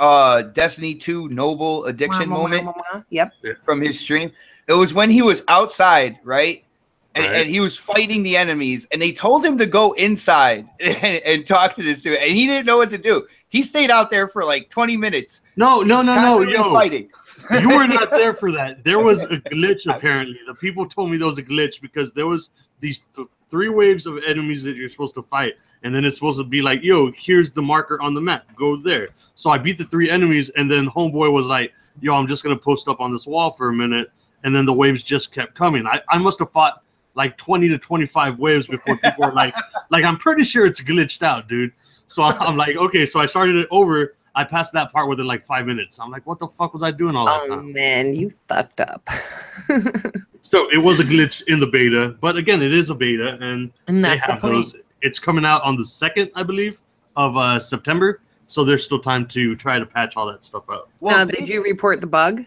Destiny 2 Noble Addiction moment? Yep. From his stream? It was when he was outside, right? And he was fighting the enemies, and they told him to go inside and talk to this dude, and he didn't know what to do. He stayed out there for like 20 minutes. No, yo. Fighting. You were not there for that. There was a glitch, apparently. The people told me there was a glitch because there was these 3 waves of enemies that you're supposed to fight. And then it's supposed to be like, yo, here's the marker on the map. Go there. So I beat the 3 enemies, and then homeboy was like, yo, I'm just going to post up on this wall for a minute. And then the waves just kept coming. I must have fought like 20 to 25 waves before people were like, I'm pretty sure it's glitched out, dude. So I'm like, okay. So I started it over. I passed that part within like 5 minutes. I'm like, what the fuck was I doing all that time? Oh, man, you fucked up. So it was a glitch in the beta. But again, it is a beta. And that's they have the point. those. It's coming out on the 2nd, I believe, of September. So there's still time to try to patch all that stuff out. Well, did you report the bug?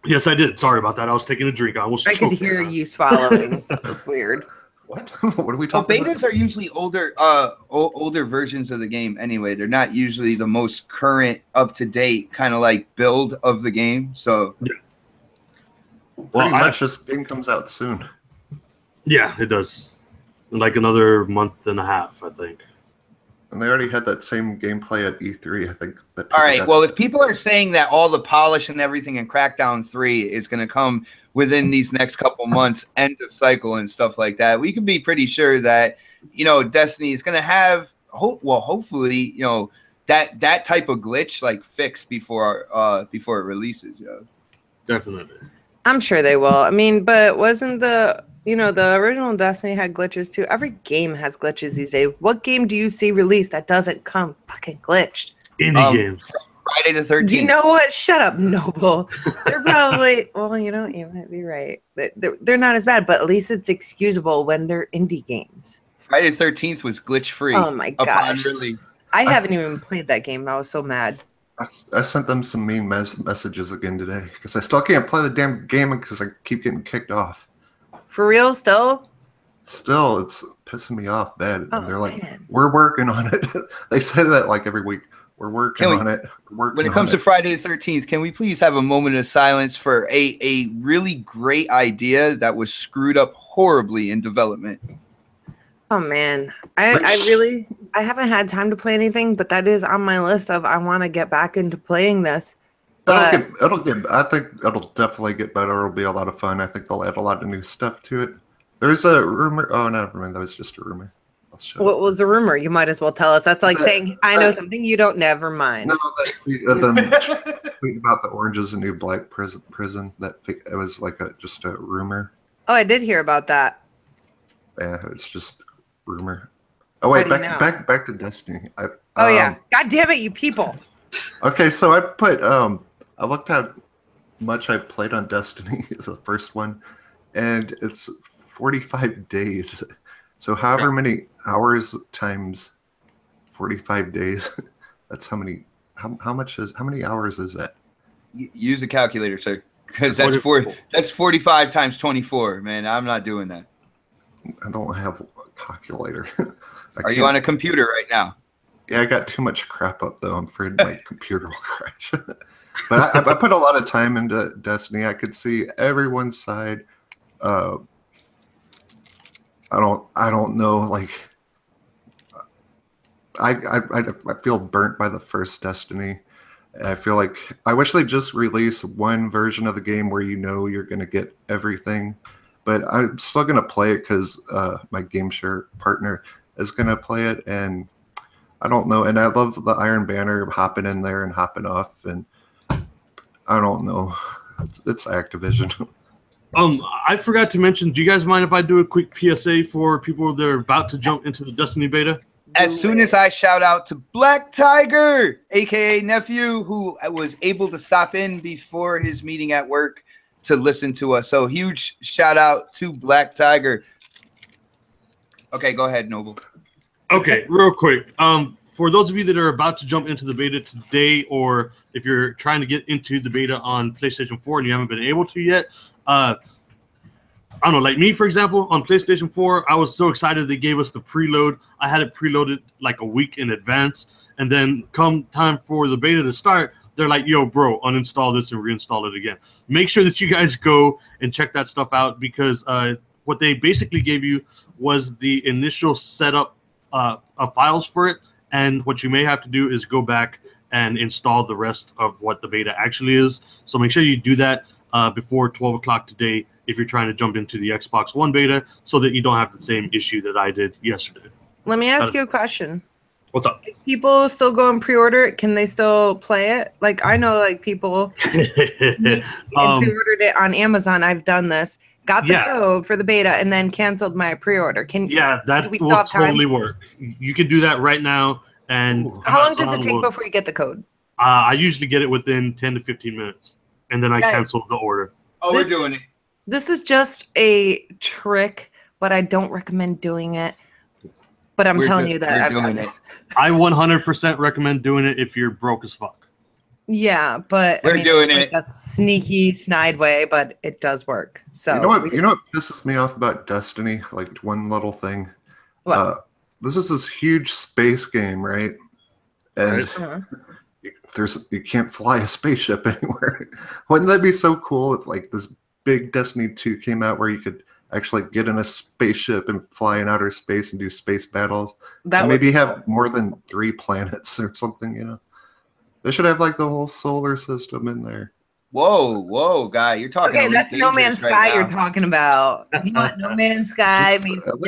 Yes, I did. Sorry about that. I was taking a drink. I could hear you swallowing. That's weird. What? What are we talking about? Betas are usually older versions of the game anyway. They're not usually the most current, up-to-date kind of like build of the game. So, Pretty much this game comes out soon. Yeah, it does. In like another month and a half, I think. And they already had that same gameplay at E3, I think. All right, well, if people are saying that all the polish and everything in Crackdown 3 is going to come within these next couple months, end of cycle and stuff like that, we can be pretty sure that, Destiny is going to have, hopefully, that type of glitch like fixed before it releases. Definitely. I'm sure they will. I mean, but wasn't the original Destiny had glitches too? Every game has glitches these days. What game do you see released that doesn't come fucking glitched? Indie games. Friday the 13th. You know what? Shut up, Noble. They're probably, you might be right. They're not as bad, but at least it's excusable when they're indie games. Friday the 13th was glitch free. Oh my gosh. I haven't even played that game. I was so mad. I sent them some mean messages again today because I still can't play the damn game because I keep getting kicked off. For real, still? Still, it's pissing me off bad. Oh, and they're like, man. we're working on it. They say that like every week. We're working on it. When it comes to Friday the 13th, can we please have a moment of silence for a really great idea that was screwed up horribly in development? Oh man, I haven't had time to play anything, but that is on my list of I want to get back into playing this. But I think it'll definitely get better. It'll be a lot of fun. I think they'll add a lot of new stuff to it. There's a rumor. Oh, no, never mind. That was just a rumor. What was the rumor? You might as well tell us. That's like saying I know something you don't. Never mind. No, that tweet of them tweeting about the Orange is the New Black prison. That it was like just a rumor. Oh, I did hear about that. Yeah, it's just rumor. Oh wait, back to Destiny. Yeah, God damn it, you people. Okay, so I put I looked how much I played on Destiny, the first one, and it's 45 days. So however many hours times 45 days, that's how many hours is that? Use a calculator, sir, because that's 45 times 24, man. I'm not doing that. I don't have a calculator. Are you on a computer right now? Yeah, I got too much crap up though. I'm afraid my computer will crash. But I put a lot of time into Destiny. I could see everyone's side. I don't know. Like, I feel burnt by the first Destiny. I feel like I wish they just release one version of the game where you're going to get everything. But I'm still going to play it because my game share partner is going to play it. And I don't know. And I love the Iron Banner hopping in there and hopping off. And I don't know. It's Activision. I forgot to mention, do you guys mind if I do a quick PSA for people that are about to jump into the Destiny beta? As soon as I shout out to Black Tiger, aka Nephew, who was able to stop in before his meeting at work to listen to us. So huge shout out to Black Tiger. Okay, go ahead, Noble. Okay, real quick. For those of you that are about to jump into the beta today, or if you're trying to get into the beta on PlayStation 4 and you haven't been able to yet, I don't know, like me, for example, on PlayStation 4, I was so excited they gave us the preload. I had it preloaded like a week in advance. And then come time for the beta to start, they're like, yo, bro, uninstall this and reinstall it again. Make sure that you guys go and check that stuff out, because what they basically gave you was the initial setup of files for it. And what you may have to do is go back and install the rest of what the beta actually is. So make sure you do that before 12 o'clock today if you're trying to jump into the Xbox One beta, so that you don't have the same issue that I did yesterday. Let me ask you a question. What's up? If people still go and pre-order it, can they still play it? Like, I know, like, people pre-ordered it on Amazon. I've done this. Got the code for the beta and then canceled my pre-order. That will totally work. You can do that right now. And how long does it take before you get the code? I usually get it within 10 to 15 minutes, and then I cancel the order. Oh, we're doing it. This is just a trick, but I don't recommend doing it. But I'm telling you that we're doing it. I 100% recommend doing it if you're broke as fuck. Yeah, but we're doing it a sneaky, snide way, but it does work. So you know what pisses me off about Destiny? Like one little thing. What? This is this huge space game, right? And you can't fly a spaceship anywhere. Wouldn't that be so cool if like this big Destiny 2 came out where you could actually get in a spaceship and fly in outer space and do space battles? And maybe have more than 3 planets or something, you know? They should have like the whole solar system in there. Whoa, guy, you're talking. Okay, that's No Man's Sky you're talking about. You want No Man's Sky? At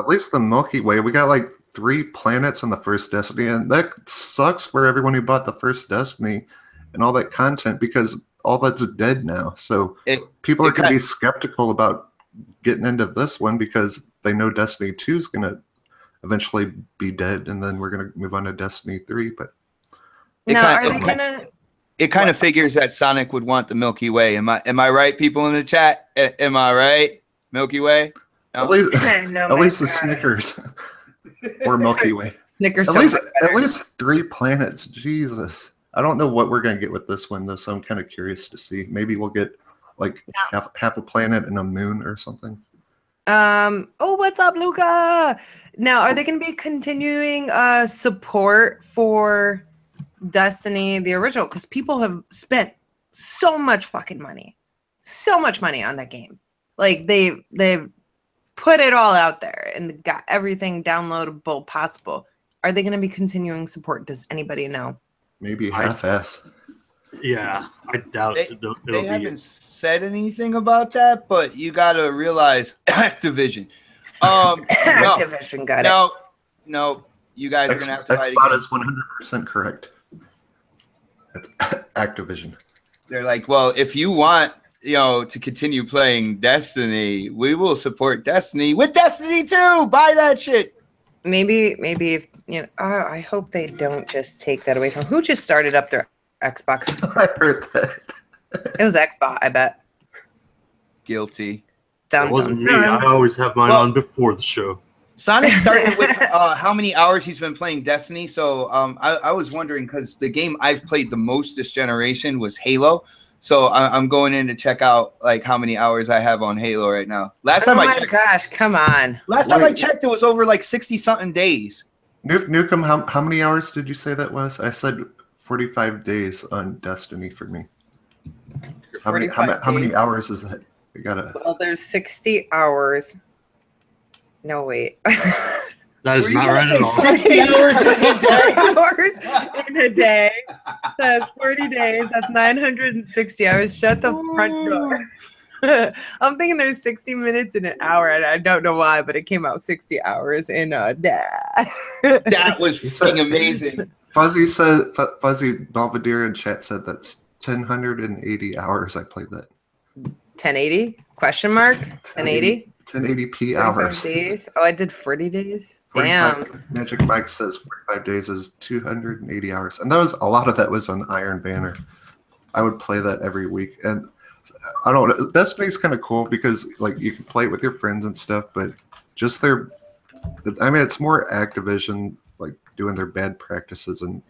least the Milky Way. We got like 3 planets in the first Destiny, and that sucks for everyone who bought the first Destiny and all that content, because all that's dead now. So people are going to be skeptical about getting into this one because they know Destiny 2 is going to eventually be dead, and then we're going to move on to Destiny 3. But it kind of figures that Sonic would want the Milky Way. Am I right, people in the chat? Am I right? Milky Way? No? At least the Snickers or Milky Way. Snickers. At least 3 planets. Jesus. I don't know what we're going to get with this one, though, so I'm kind of curious to see. Maybe we'll get like half a planet and a moon or something. Oh, what's up, Luca? Now, are they going to be continuing support for Destiny, the original? Because people have spent so much fucking money. So much money on that game. Like, they've put it all out there and got everything downloadable possible. Are they going to be continuing support? Does anybody know? Maybe half-ass. Yeah, I doubt they haven't said anything about that, but you got to realize Activision. Activision got it. No, you guys are going to have to fight again. Is 100% correct. It's Activision. They're like, well, if you want to continue playing Destiny, we will support Destiny with Destiny 2. Buy that shit. Maybe if I hope they don't just take that away from who just started up their Xbox. I heard that. It was Xbox, I bet. Guilty. It wasn't me. I always have mine on before the show. Sonic started with how many hours he's been playing Destiny. So I was wondering, because the game I've played the most this generation was Halo. So I'm going in to check out like how many hours I have on Halo right now. Last time I checked, gosh, come on. Last time I checked, it was over like 60-something days. Nukem, how many hours did you say that was? I said 45 days on Destiny for me. How many hours is that? We gotta. Well, there's 60 hours. No, wait. That is not right at all. 60 hours in a day. Hours in a day. That's 40 days. That's 960 hours. Shut the front door. I'm thinking there's 60 minutes in an hour, and I don't know why, but it came out 60 hours in That was fucking amazing. Fuzzy Belvedere in chat said that's 1,080 hours I played that. 1080? Question mark? 1080? 1080p 45 hours. days? Oh, I did 40 days? 45 Damn. Magic Mike says 45 days is 280 hours. And a lot of that was on Iron Banner. I would play that every week. And I don't know, Destiny's kind of cool because like you can play it with your friends and stuff, but just it's more Activision like doing their bad practices and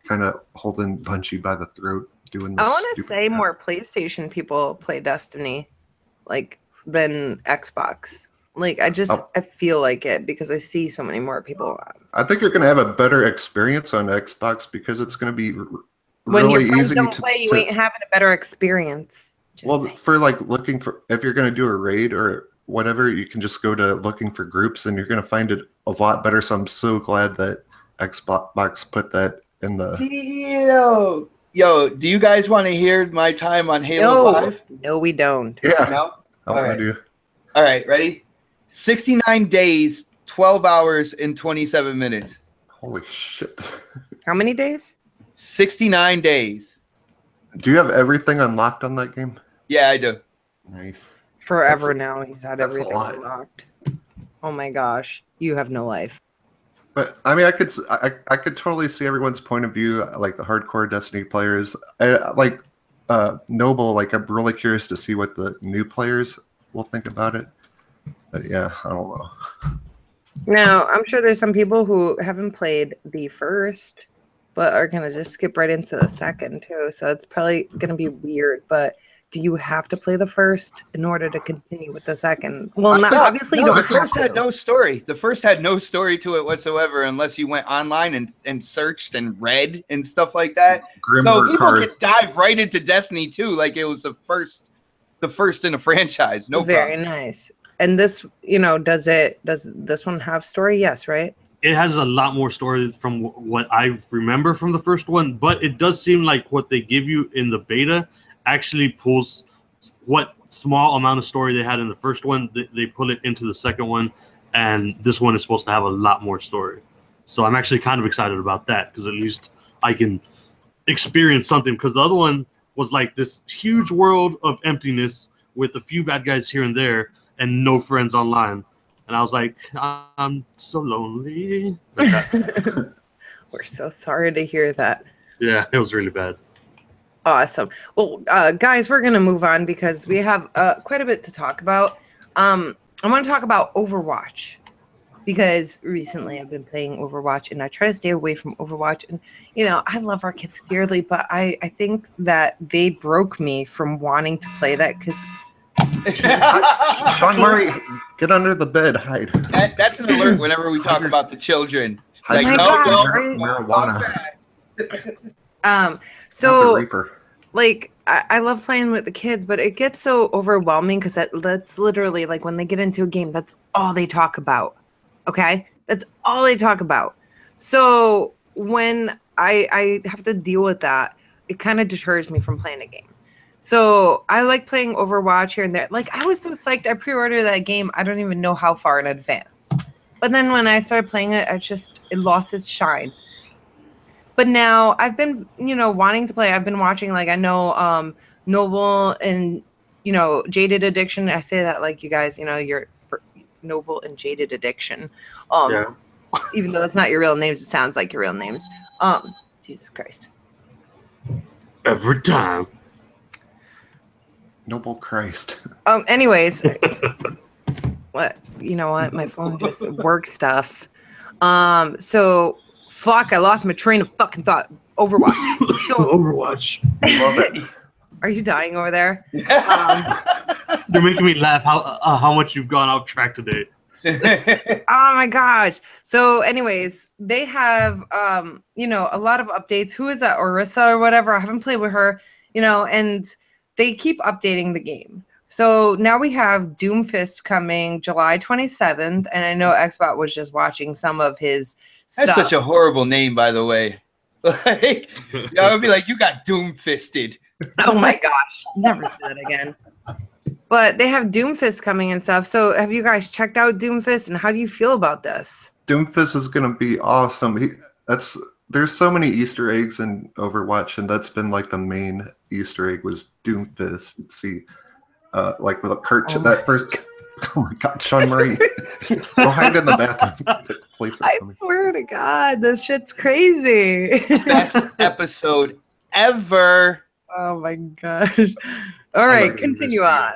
kind of holding Bungie by the throat doing this. I want to say more PlayStation people play Destiny like than Xbox. Like I feel like it because I see so many more people. I think you're going to have a better experience on Xbox because it's going to be when really your friends easy don't to play, you ain't having a better experience. For like looking for, if you're going to do a raid or whatever, you can just go to looking for groups and you're going to find it a lot better. So I'm so glad that Xbox put that in the. Yo, do you guys want to hear my time on Halo 5? No, we don't. Yeah. No? I want to do. All right, ready? 69 days, 12 hours, and 27 minutes. Holy shit. How many days? 69 days. Do you have everything unlocked on that game? Yeah, I do. Nice. Forever now. He's had that's everything unlocked. Oh my gosh. You have no life. But I mean, I could totally see everyone's point of view, like the hardcore Destiny players. Noble, like I'm really curious to see what the new players will think about it. But yeah, I don't know. Now, I'm sure there's some people who haven't played the first, but are going to just skip right into the second too. So it's probably going to be weird, but do you have to play the first in order to continue with the second? Well, obviously you don't. The first had no story. The first had no story to it whatsoever unless you went online and searched and read and stuff like that. So people could dive right into Destiny 2 like it was the first in a franchise. No Very problem. nice. And this, does this one have story? Yes, right? It has a lot more story from what I remember from the first one, but it does seem like what they give you in the beta actually pulls what small amount of story they had in the first one. They pull it into the second one, and this one is supposed to have a lot more story. So I'm actually kind of excited about that because at least I can experience something, because the other one was like this huge world of emptiness with a few bad guys here and there and no friends online. And I was like, I'm so lonely. Like that. We're so sorry to hear that. Yeah, it was really bad. Awesome. Well, guys, we're going to move on because we have quite a bit to talk about. I want to talk about Overwatch because recently I've been playing Overwatch and I try to stay away from Overwatch. And, I love our kids dearly, but I think that they broke me from wanting to play that because Sean Murray, get under the bed, hide. That's an alert whenever we talk about the children. Like, marijuana. So like I love playing with the kids, but it gets so overwhelming because that's literally like when they get into a game, that's all they talk about. Okay, that's all they talk about. So when I have to deal with that, it kind of deters me from playing a game. So I like playing Overwatch here and there. Like I was so psyched, I pre-ordered that game. I don't even know how far in advance. But then when I started playing it, it lost its shine. But now I've been, wanting to play. I've been watching, like, I know Noble and, Jaded Addiction. I say that like you guys, you're Noble and Jaded Addiction. Yeah. Even though it's not your real names, it sounds like your real names. Jesus Christ. Every time. Noble Christ. Anyways. What? You know what? My phone just works stuff. So... Fuck, I lost my train of fucking thought. Overwatch. So, Overwatch. Love it. Are you dying over there? You're making me laugh how much you've gone off track today. Oh my gosh. So anyways, they have a lot of updates. Who is that? Orisa or whatever? I haven't played with her, and they keep updating the game. So now we have DOOMFIST coming July 27th, and I know Xbot was just watching some of his stuff. That's such a horrible name, by the way. I would be like, you got doom-fisted. Oh my gosh. Never say that again. But they have Doomfist coming and stuff. So have you guys checked out Doomfist, and how do you feel about this? Doomfist is gonna be awesome. There's so many Easter eggs in Overwatch, and that's been like the main Easter egg was Doomfist. See, like the cartoon that first. Oh my God, Sean Murray, go hide in the bathroom. I swear to God, this shit's crazy. Best episode ever. Oh my gosh. All right, continue on.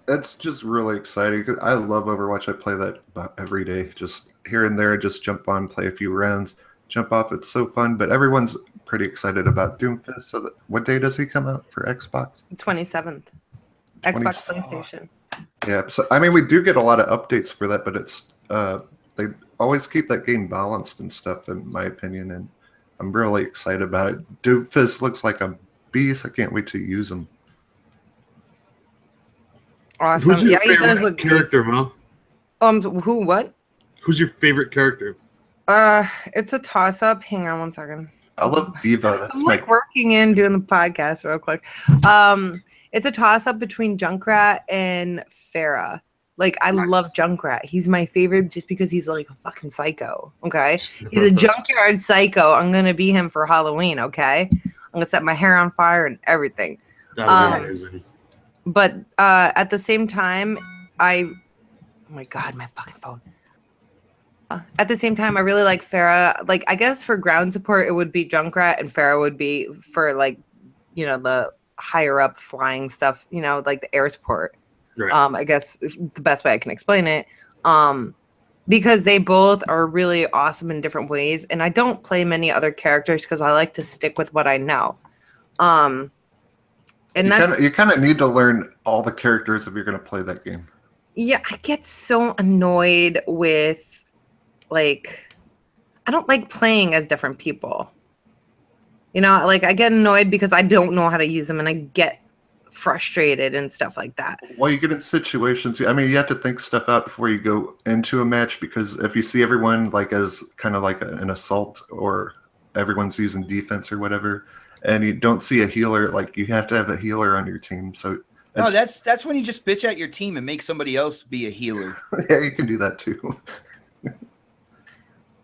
That's just really exciting. I love Overwatch. I play that about every day. Just here and there, just jump on, play a few rounds, jump off. It's so fun. But everyone's pretty excited about Doomfist. So what day does he come out for Xbox? 27th. Xbox, PlayStation. Yeah, so I mean, we do get a lot of updates for that, but it's they always keep that game balanced and stuff, in my opinion, and I'm really excited about it. Doomfist looks like a beast. I can't wait to use him. Awesome. Who's your Yeah, he does favorite look character, Mel? Who? What? Who's your favorite character? It's a toss-up. Hang on one second. I love Diva. That's I'm like working in doing the podcast real quick. It's a toss-up between Junkrat and Pharah. Like, I love Junkrat. He's my favorite just because he's like a fucking psycho. Okay, he's a junkyard psycho. I'm gonna be him for Halloween. Okay, I'm gonna set my hair on fire and everything. That was amazing. But at the same time, oh my God, my fucking phone. At the same time, I really like Pharah. Like, I guess for ground support, it would be Junkrat, and Pharah would be for, like, you know, the higher up flying stuff, you know, like the air support. Right. I guess the best way I can explain it. Because they both are really awesome in different ways. And I don't play many other characters because I like to stick with what I know. And you kind of need to learn all the characters if you're going to play that game. Yeah, I get so annoyed with, like, I don't like playing as different people. You know, like, I get annoyed because I don't know how to use them, and I get frustrated and stuff like that. Well, you get in situations, I mean, you have to think stuff out before you go into a match, because if you see everyone like as kind of like an assault, or everyone's using defense or whatever, and you don't see a healer, like, you have to have a healer on your team. So no, that's when you just bitch at your team and make somebody else be a healer. Yeah, you can do that too.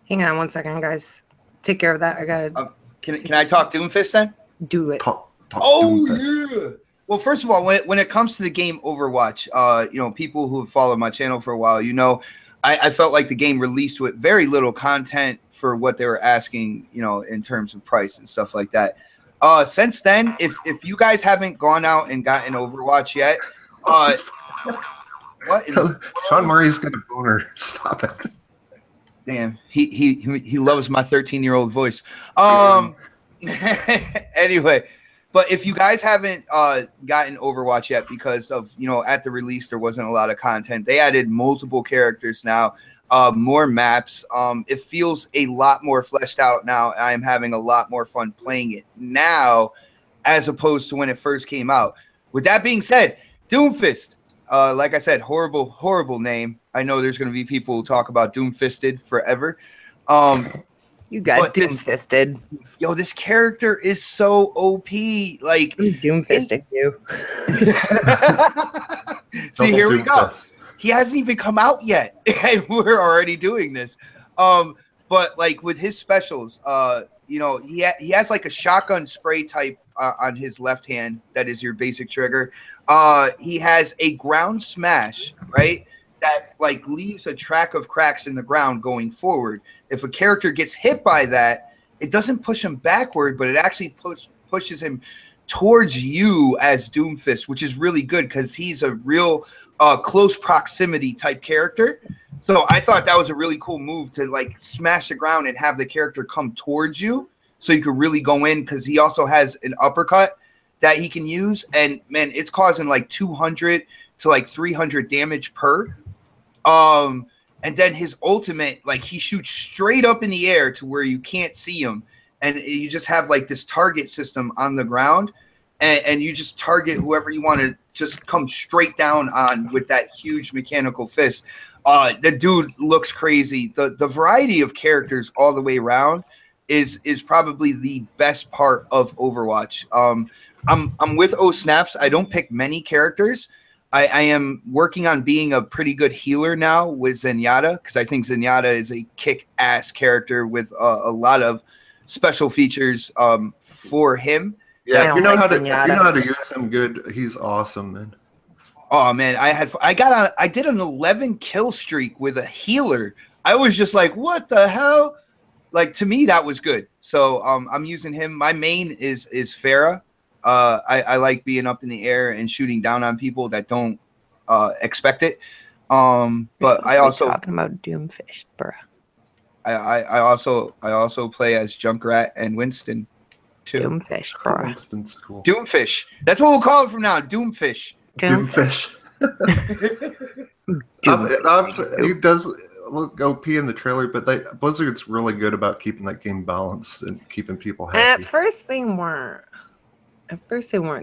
Hang on one second, guys. Take care of that. I gotta. Can I talk Doomfist then? Do it. Talk Doomfist. Yeah. Well, first of all, when it comes to the game Overwatch, you know, people who have followed my channel for a while, you know, I felt like the game released with very little content for what they were asking, you know, in terms of price and stuff like that. Since then, if you guys haven't gone out and gotten Overwatch yet, what? Sean Murray's gonna boner. Stop it. Damn, he loves my 13-year-old voice. Anyway, but if you guys haven't gotten Overwatch yet, because of, you know, at the release there wasn't a lot of content. They added multiple characters now, more maps. It feels a lot more fleshed out now. I'm having a lot more fun playing it now, as opposed to when it first came out. With that being said, Doomfist. Like I said, horrible name. I know there's going to be people who talk about Doomfisted forever. You got Doomfisted. Yo, this character is so OP. Like, I'm Doomfisting you. See, here we go. He hasn't even come out yet, and we're already doing this. But like with his specials, you know, he has like a shotgun spray type on his left hand. That is your basic trigger. He has a ground smash, right? That like leaves a track of cracks in the ground going forward. If a character gets hit by that, it doesn't push him backward, but it actually pushes him towards you as Doomfist, which is really good because he's a real close proximity type character. So I thought that was a really cool move to like smash the ground and have the character come towards you, so you could really go in, because he also has an uppercut that he can use, and man, it's causing like 200 to like 300 damage per. And then his ultimate, like, he shoots straight up in the air to where you can't see him, and you just have like this target system on the ground, and you just target whoever you want to just come straight down on with that huge mechanical fist. The dude looks crazy. The variety of characters all the way around is probably the best part of Overwatch. I'm with O Snaps. I don't pick many characters. I am working on being a pretty good healer now with Zenyatta, because I think Zenyatta is a kick-ass character with a lot of special features for him. Yeah, I if you don't know like how to Zenyatta. use him good, he's awesome, man. Oh man, I did an 11 kill streak with a healer. I was just like, what the hell? Like, to me, that was good. So I'm using him. My main is Farah. I like being up in the air and shooting down on people that don't expect it. But I also talking about Doomfish, bro. I also play as Junkrat and Winston too. Doomfish, bro. Winston's cool. Doomfish. That's what we'll call it from now. Doomfish. Doomfish. He does look OP in the trailer, but Blizzard's really good about keeping that game balanced and keeping people happy. At first they weren't.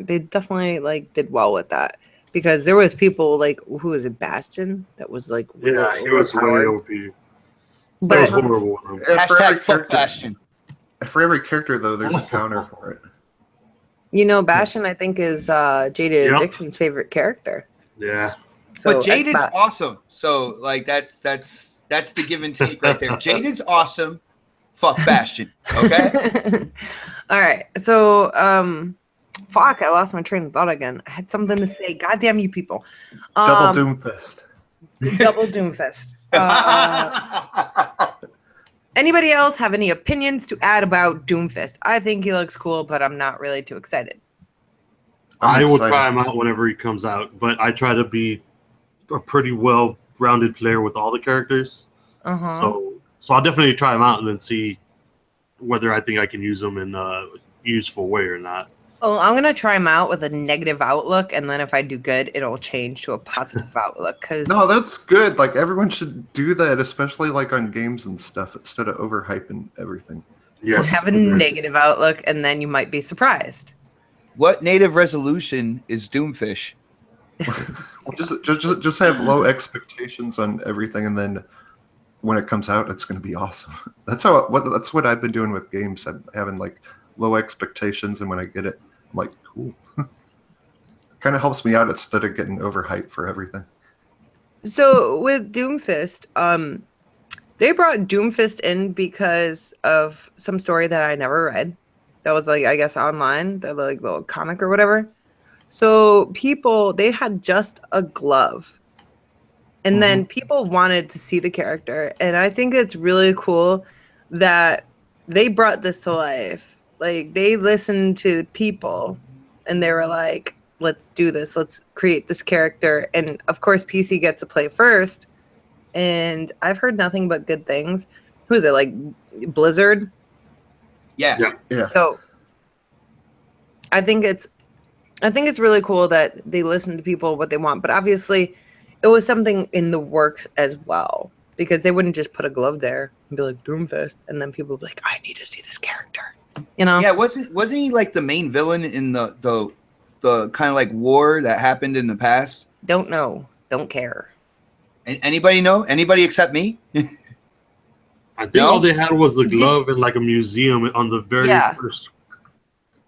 They definitely did well with that, because there was people like, who was it, Bastion, that was like really Yeah, he was way OP. That But was horrible. Hashtag fuck Bastion. For every character, though, there's a counter for it. Bastion, I think, is Jaded Addiction's favorite character. Yeah. So But Jaded's awesome. So that's the give and take right there. Jaded's awesome. Fuck Bastion. Okay. All right. So fuck, I lost my train of thought again. I had something to say. Goddamn you people. Double Doomfist. Double Doomfist. Anybody else have any opinions to add about Doomfist? I think he looks cool, but I'm not really too excited. I will try him out whenever he comes out, but I try to be a pretty well-rounded player with all the characters. So I'll definitely try him out and then see whether I think I can use them in a useful way or not. Oh, I'm gonna try him out with a negative outlook, and then if I do good, it'll change to a positive outlook. Cause no, that's good. Like, everyone should do that, especially like on games and stuff, instead of overhyping everything. Yes. Have a negative outlook, and then you might be surprised. What native resolution is Doomfish? just have low expectations on everything, and then when it comes out, it's going to be awesome. That's what I've been doing with games. I'm having like low expectations, and when I get it, I'm like, cool. Kind of helps me out instead of getting overhyped for everything. So with Doomfist, they brought Doomfist in because of some story that I never read. That was like, I guess, online, the like little comic or whatever. So they had just a glove. And then people wanted to see the character. And I think it's really cool that they brought this to life. Like, they listened to people and they were like, let's do this. Let's create this character. And of course, PC gets to play first. And I've heard nothing but good things. Who is it? Like Blizzard? Yeah. So I think it's really cool that they listen to people what they want. But obviously, it was something in the works as well, because they wouldn't just put a glove there and be like Doomfist, and then people would be like, I need to see this character. Yeah, wasn't he like the main villain in the kind of like war that happened in the past? Don't know. Don't care. Anybody know? Anybody except me? I think all they had was the glove in like a museum on the very first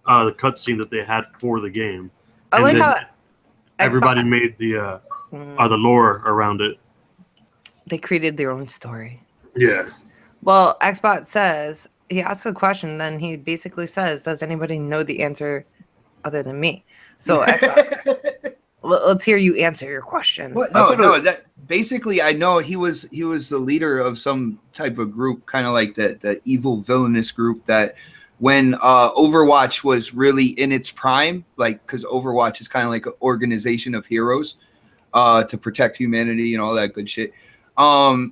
the cutscene that they had for the game. I like how everybody made the lore around it. They created their own story. Yeah. Well, Xbot says, he asks a question, then he basically says, does anybody know the answer other than me? So Xbot, let's hear you answer your question. What? No. That basically, I know he was the leader of some type of group, kind of like the evil villainous group that when Overwatch was really in its prime, like, because Overwatch is kind of like an organization of heroes to protect humanity and all that good shit.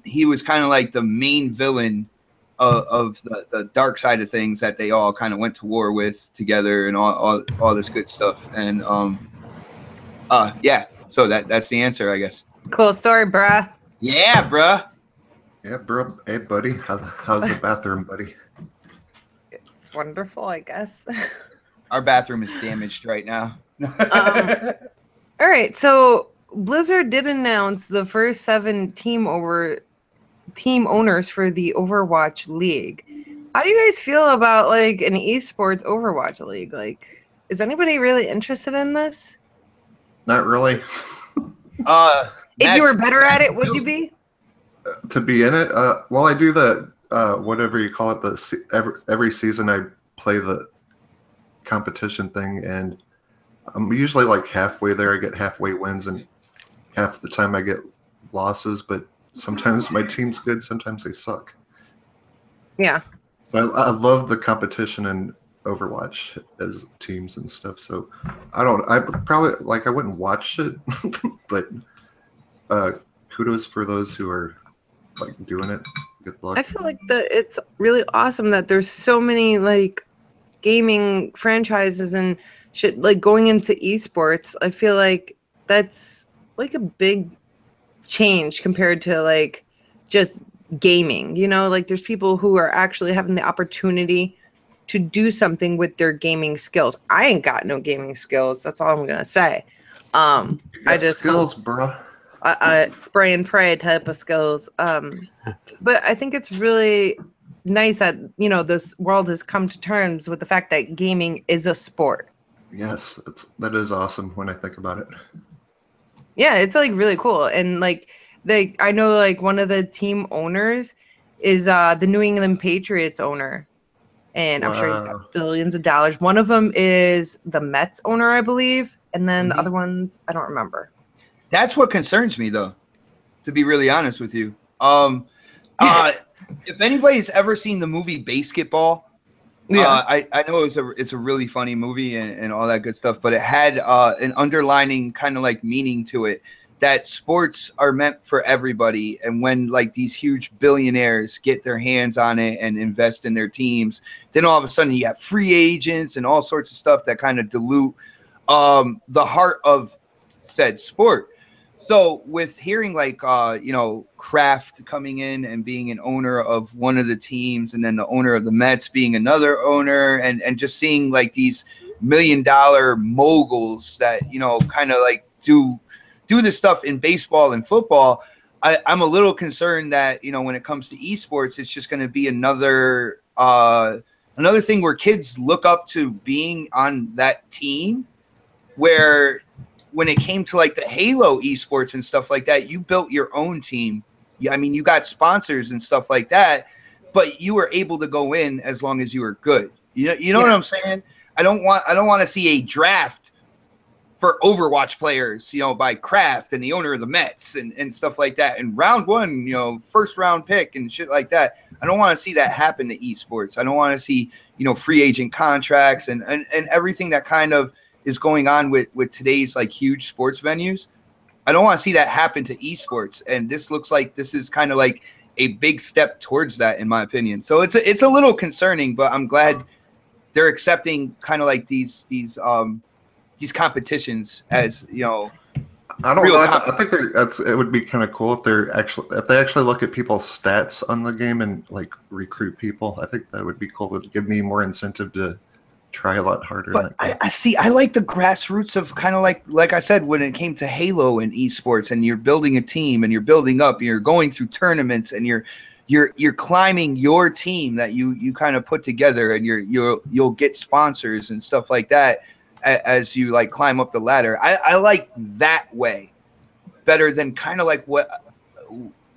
He was kind of like the main villain of the dark side of things that they all kind of went to war with together and all this good stuff. And yeah, so that's the answer, I guess. Cool story, bruh. Yeah, bruh. Yeah, bro. Hey, buddy. How's the bathroom, buddy? It's wonderful, I guess. Our bathroom is damaged right now. All right, so Blizzard did announce the first 7 team owners for the Overwatch League. How do you guys feel about like an esports Overwatch League? Like, is anybody really interested in this? Not really. If you were better at it, would you you be? To be in it, well, I do the whatever you call it. Every season I play the competition thing, and I'm usually like halfway there. I get halfway wins, and half the time I get losses. But sometimes my team's good, sometimes they suck. Yeah. So I love the competition in Overwatch as teams and stuff. So I probably like I wouldn't watch it, but kudos for those who are like doing it. Good luck. I feel like it's really awesome that there's so many like gaming franchises and shit like going into esports. I feel like that's like a big change compared to like just gaming, you know, like there's people who are actually having the opportunity to do something with their gaming skills. I ain't got no gaming skills. That's all I'm going to say. I just skills, bro. Spray and pray type of skills. But I think it's really nice that, you know, this world has come to terms with the fact that gaming is a sport. Yes, that is awesome when I think about it. Yeah, it's like really cool. And like I know like one of the team owners is the New England Patriots owner. And I'm sure he's got billions of dollars. One of them is the Mets owner, I believe. And then the other ones, I don't remember. That's what concerns me, though, to be really honest with you. If anybody's ever seen the movie Basketball, I know it's a really funny movie and all that good stuff, but it had an underlining kind of like meaning to it that sports are meant for everybody. And when like these huge billionaires get their hands on it and invest in their teams, then all of a sudden you have free agents and all sorts of stuff that kind of dilute the heart of said sport. So with hearing like, you know, Kraft coming in and being an owner of one of the teams and then the owner of the Mets being another owner and just seeing like these $1 million moguls that, you know, kind of like do this stuff in baseball and football, I'm a little concerned that, you know, when it comes to esports, it's just going to be another thing where kids look up to being on that team where when it came to like the Halo esports and stuff like that, you built your own team. Yeah, I mean, you got sponsors and stuff like that, but you were able to go in as long as you were good. You know what I'm saying? I don't want to see a draft for Overwatch players, you know, by Kraft and the owner of the Mets and stuff like that. And round one, you know, first round pick and shit like that. I don't want to see that happen to esports. I don't want to see, you know, free agent contracts and everything that kind of is going on with today's like huge sports venues. I don't want to see that happen to esports. And this looks like this is kind of like a big step towards that, in my opinion. So it's a little concerning, but I'm glad they're accepting kind of like these competitions as, you know, I don't know. I think it would be kind of cool if they actually look at people's stats on the game and like recruit people. I think that would be cool to give me more incentive to try a lot harder. But I like the grassroots of kind of like I said, when it came to Halo and esports and you're building a team and you're building up, you're going through tournaments and you're climbing your team that you kind of put together and you'll get sponsors and stuff like that as you like climb up the ladder. I like that way better than kind of like what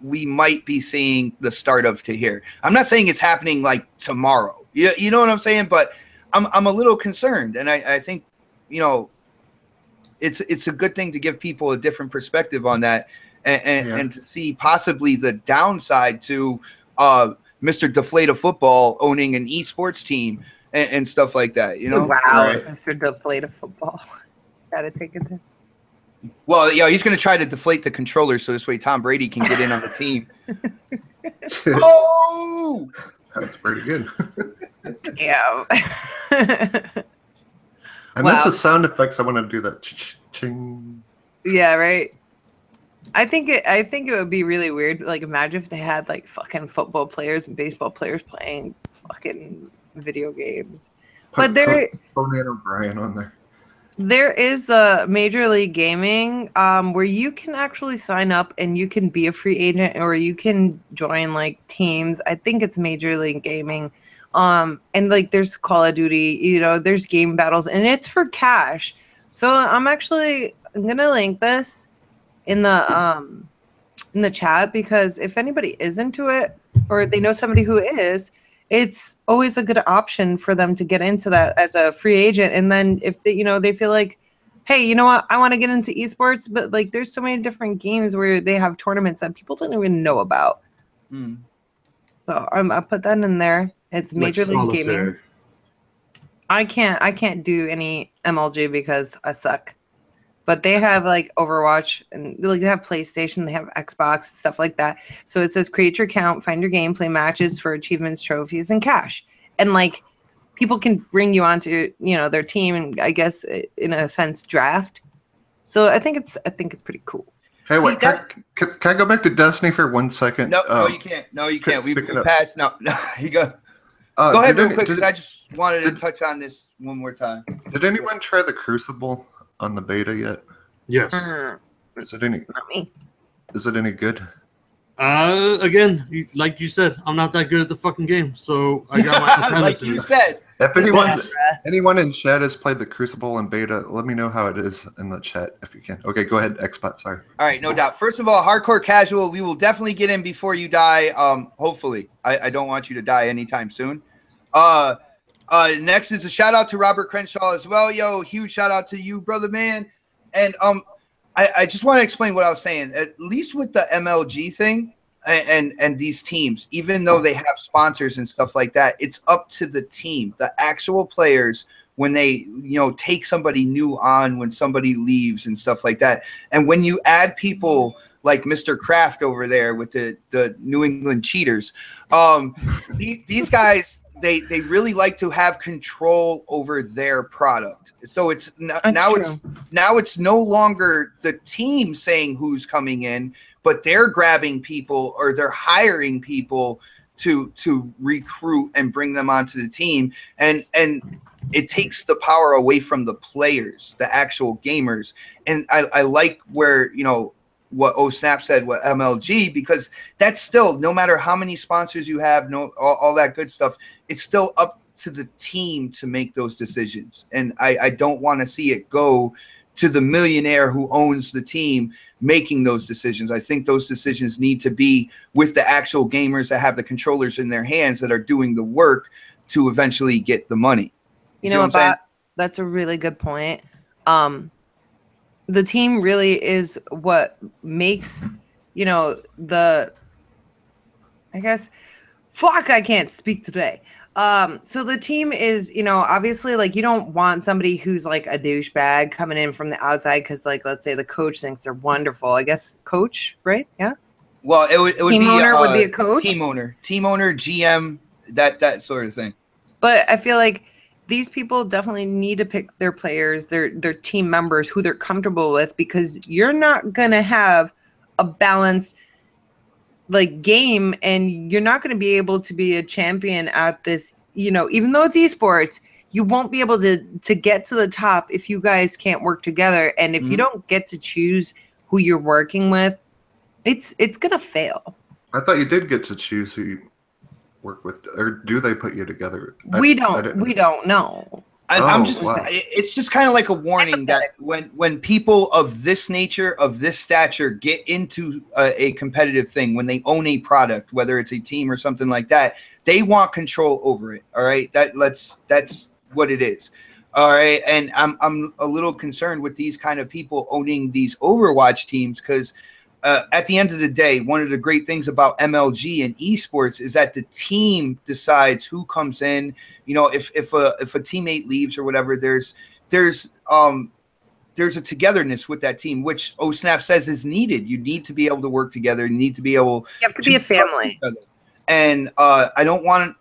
we might be seeing the start of to here. I'm not saying it's happening like tomorrow. You know what I'm saying? But I'm a little concerned, and I think, you know, it's a good thing to give people a different perspective on that and to see possibly the downside to Mr. Deflata Football owning an esports team and stuff like that, you know? Wow, right. Mr. Deflata Football. Gotta take it in. Well, yeah, he's going to try to deflate the controller so this way Tom Brady can get in on the team. Oh! That's pretty good. Damn. I miss the sound effects. I want to do that. Ching. Yeah, right. I think it would be really weird. Like, imagine if they had like fucking football players and baseball players playing fucking video games. But Conan O'Brien on there. There is a Major League Gaming where you can actually sign up and you can be a free agent or you can join like teams. I think it's Major League Gaming. And like there's Call of Duty, you know, there's game battles and it's for cash. So I'm gonna link this in the chat, because if anybody is into it or they know somebody who is, it's always a good option for them to get into that as a free agent. And then if they, they feel like, hey, you know what, I want to get into esports, but like there's so many different games where they have tournaments that people don't even know about. So I put that in there. It's Major League Gaming. I can't do any MLG because I suck. But they have like Overwatch and like they have PlayStation, they have Xbox, stuff like that. So it says create your account, find your game, play matches for achievements, trophies, and cash. And like people can bring you onto their team and I guess in a sense draft. So I think it's pretty cool. Hey, wait, can I go back to Destiny for 1 second? No, you can't. No, you can't. We passed. No, you go. Go ahead real quick because I just wanted to touch on this one more time. Did anyone try the Crucible on the beta yet? Yes. Is it any good? Again, like you said, I'm not that good at the fucking game, so I got my like you said. If anyone in chat has played the Crucible in beta, let me know how it is in the chat if you can. Okay, go ahead, Xbot. Sorry. All right, no doubt. First of all, hardcore casual, we will definitely get in before you die. Hopefully, I don't want you to die anytime soon. Next is a shout out to Robert Crenshaw as well. Yo, huge shout out to you, brother man. And I just want to explain what I was saying. At least with the MLG thing and these teams, even though they have sponsors and stuff like that, it's up to the team, the actual players, when they take somebody new on, when somebody leaves and stuff like that. And when you add people like Mr. Kraft over there with the New England Cheaters, these guys, they really like to have control over their product. So it's now it's no longer the team saying who's coming in, but they're grabbing people or they're hiring people to recruit and bring them onto the team, and it takes the power away from the players, the actual gamers. And I like where what OSnap said with MLG, because that's still, no matter how many sponsors you have, all that good stuff, it's still up to the team to make those decisions. And I don't want to see it go to the millionaire who owns the team making those decisions. I think those decisions need to be with the actual gamers that have the controllers in their hands that are doing the work to eventually get the money. You know what, that's a really good point. The team really is what makes, I can't speak today. So the team is, obviously, like, you don't want somebody who's like a douchebag coming in from the outside because, like, let's say the coach thinks they're wonderful. I guess coach, right? Yeah. Well, it would team be owner would be a coach. Team owner, GM, that sort of thing. But I feel like these people definitely need to pick their players, their team members, who they're comfortable with, because you're not gonna have a balanced like game, and you're not gonna be able to be a champion at this. Even though it's esports, you won't be able to get to the top if you guys can't work together. And if you don't get to choose who you're working with, it's gonna fail. I thought you did get to choose who you work with, or do they put you together? We don't know. It's just kind of like a warning that when people of this nature, of this stature, get into a competitive thing, when they own a product, whether it's a team or something like that, they want control over it. All right, that's what it is. All right, and I'm a little concerned with these kind of people owning these Overwatch teams, because at the end of the day, one of the great things about MLG and esports is that the team decides who comes in. If a teammate leaves or whatever, there's a togetherness with that team, which OSnap says is needed. You need to be able to work together. You need to be able. You have to be a family. And I don't want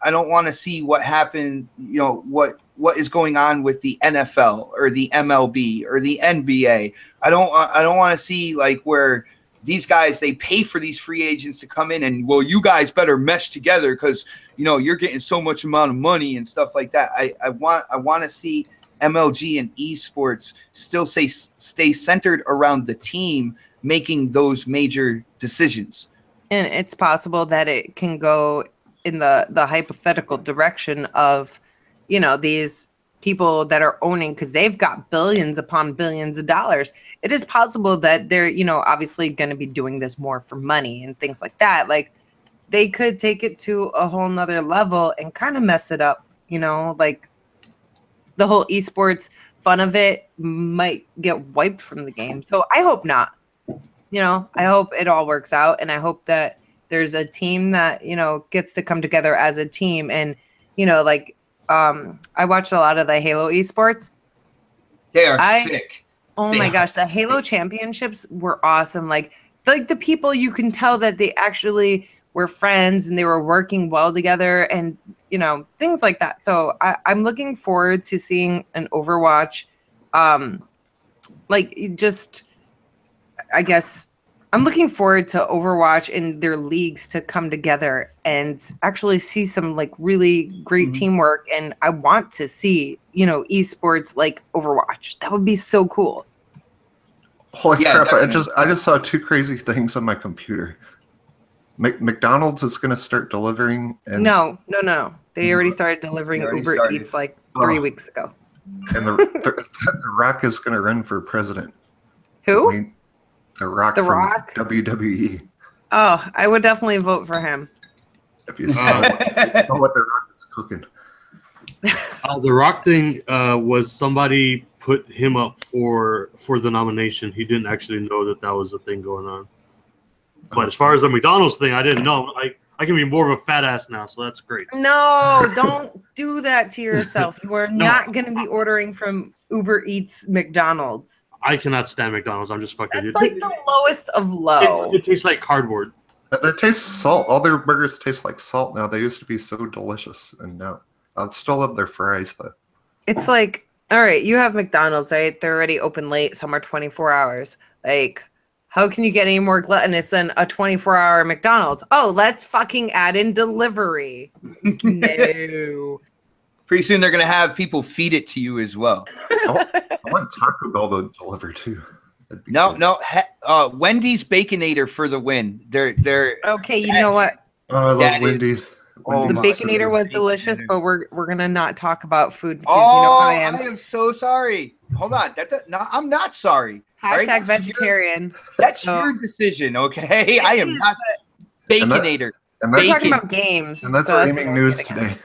to see what happened. What is going on with the NFL or the MLB or the NBA. I don't want to see like where these guys, they pay for these free agents to come in and, well, you guys better mesh together because, you're getting so much amount of money and stuff like that. I want to see MLG and esports still stay centered around the team making those major decisions. And it's possible that it can go in the hypothetical direction of, these people that are owning, because they've got billions upon billions of dollars. It is possible that they're, obviously going to be doing this more for money and things like that. Like, they could take it to a whole nother level and kind of mess it up, like the whole esports fun of it might get wiped from the game. So I hope not. I hope it all works out, and I hope that there's a team that, gets to come together as a team. And, I watched a lot of the Halo esports. They are sick. Oh my gosh, the Halo championships were awesome. Like the people, you can tell that they actually were friends and they were working well together, and things like that. So I'm looking forward to seeing an Overwatch. I guess I'm looking forward to Overwatch and their leagues to come together and actually see some like really great teamwork. And I want to see, esports like Overwatch. That would be so cool. Holy crap! I just saw two crazy things on my computer. McDonald's is going to start delivering. And No. They already started delivering Uber Eats like 3 weeks ago. And the Rock is going to run for president. Who? The Rock. The Rock? WWE. Oh, I would definitely vote for him. If you saw what the Rock is cooking. The Rock thing was somebody put him up for the nomination. He didn't actually know that was a thing going on. But as far as the McDonald's thing, I didn't know. I can be more of a fat ass now, so that's great. No, don't do that to yourself. You are not going to be ordering from Uber Eats McDonald's. I cannot stand McDonald's. I'm just fucking. That's like the lowest of low. It tastes like cardboard. It tastes salt. All their burgers taste like salt now. They used to be so delicious, and now I still love their fries though. It's like, all right, you have McDonald's, right? They're already open late. Some are 24 hours. Like, how can you get any more gluttonous than a 24-hour McDonald's? Oh, let's fucking add in delivery. No. Pretty soon they're going to have people feed it to you as well. I want Taco Bell to deliver too. No. Wendy's Baconator for the win. They're okay. You know what? Oh, I love Wendy's. The Baconator was delicious, but we're gonna not talk about food because you know how I am. I am so sorry. Hold on. I'm not sorry. Hashtag right? vegetarian. That's your decision, okay? I am not Baconator. And we're talking about games. And that's gaming news today.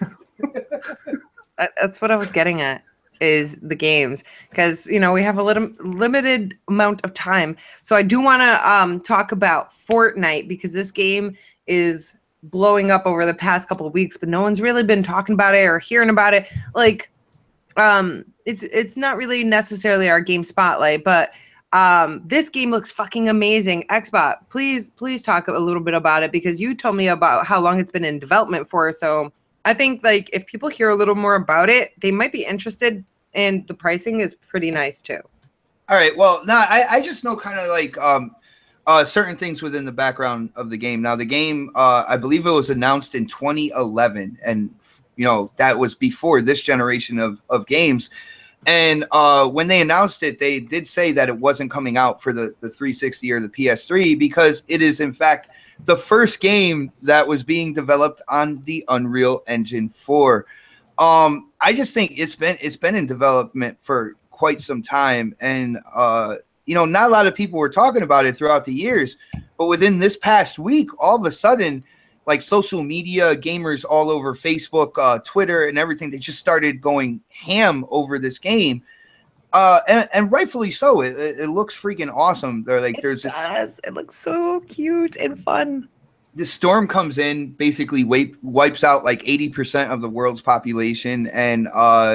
That's what I was getting at, is the games, because we have a limited amount of time. So I do want to talk about Fortnite, because this game is blowing up over the past couple of weeks, but no one's really been talking about it or hearing about it. Like, it's not really necessarily our game spotlight, but this game looks fucking amazing. Xbot, please talk a little bit about it, because you told me about how long it's been in development for. So I think like if people hear a little more about it, they might be interested, and the pricing is pretty nice too. All right. Well, I just know kind of like certain things within the background of the game. Now, the game, I believe it was announced in 2011, and that was before this generation of games. And when they announced it, they did say that it wasn't coming out for the 360 or the PS3, because it is in fact the first game that was being developed on the Unreal Engine 4. I just think it's been in development for quite some time, and not a lot of people were talking about it throughout the years, but within this past week, all of a sudden, like social media, gamers all over Facebook, Twitter, and everything, they just started going ham over this game, and rightfully so. It looks freaking awesome. They're like, it looks so cute and fun. The storm comes in, basically wipes out like 80% of the world's population, and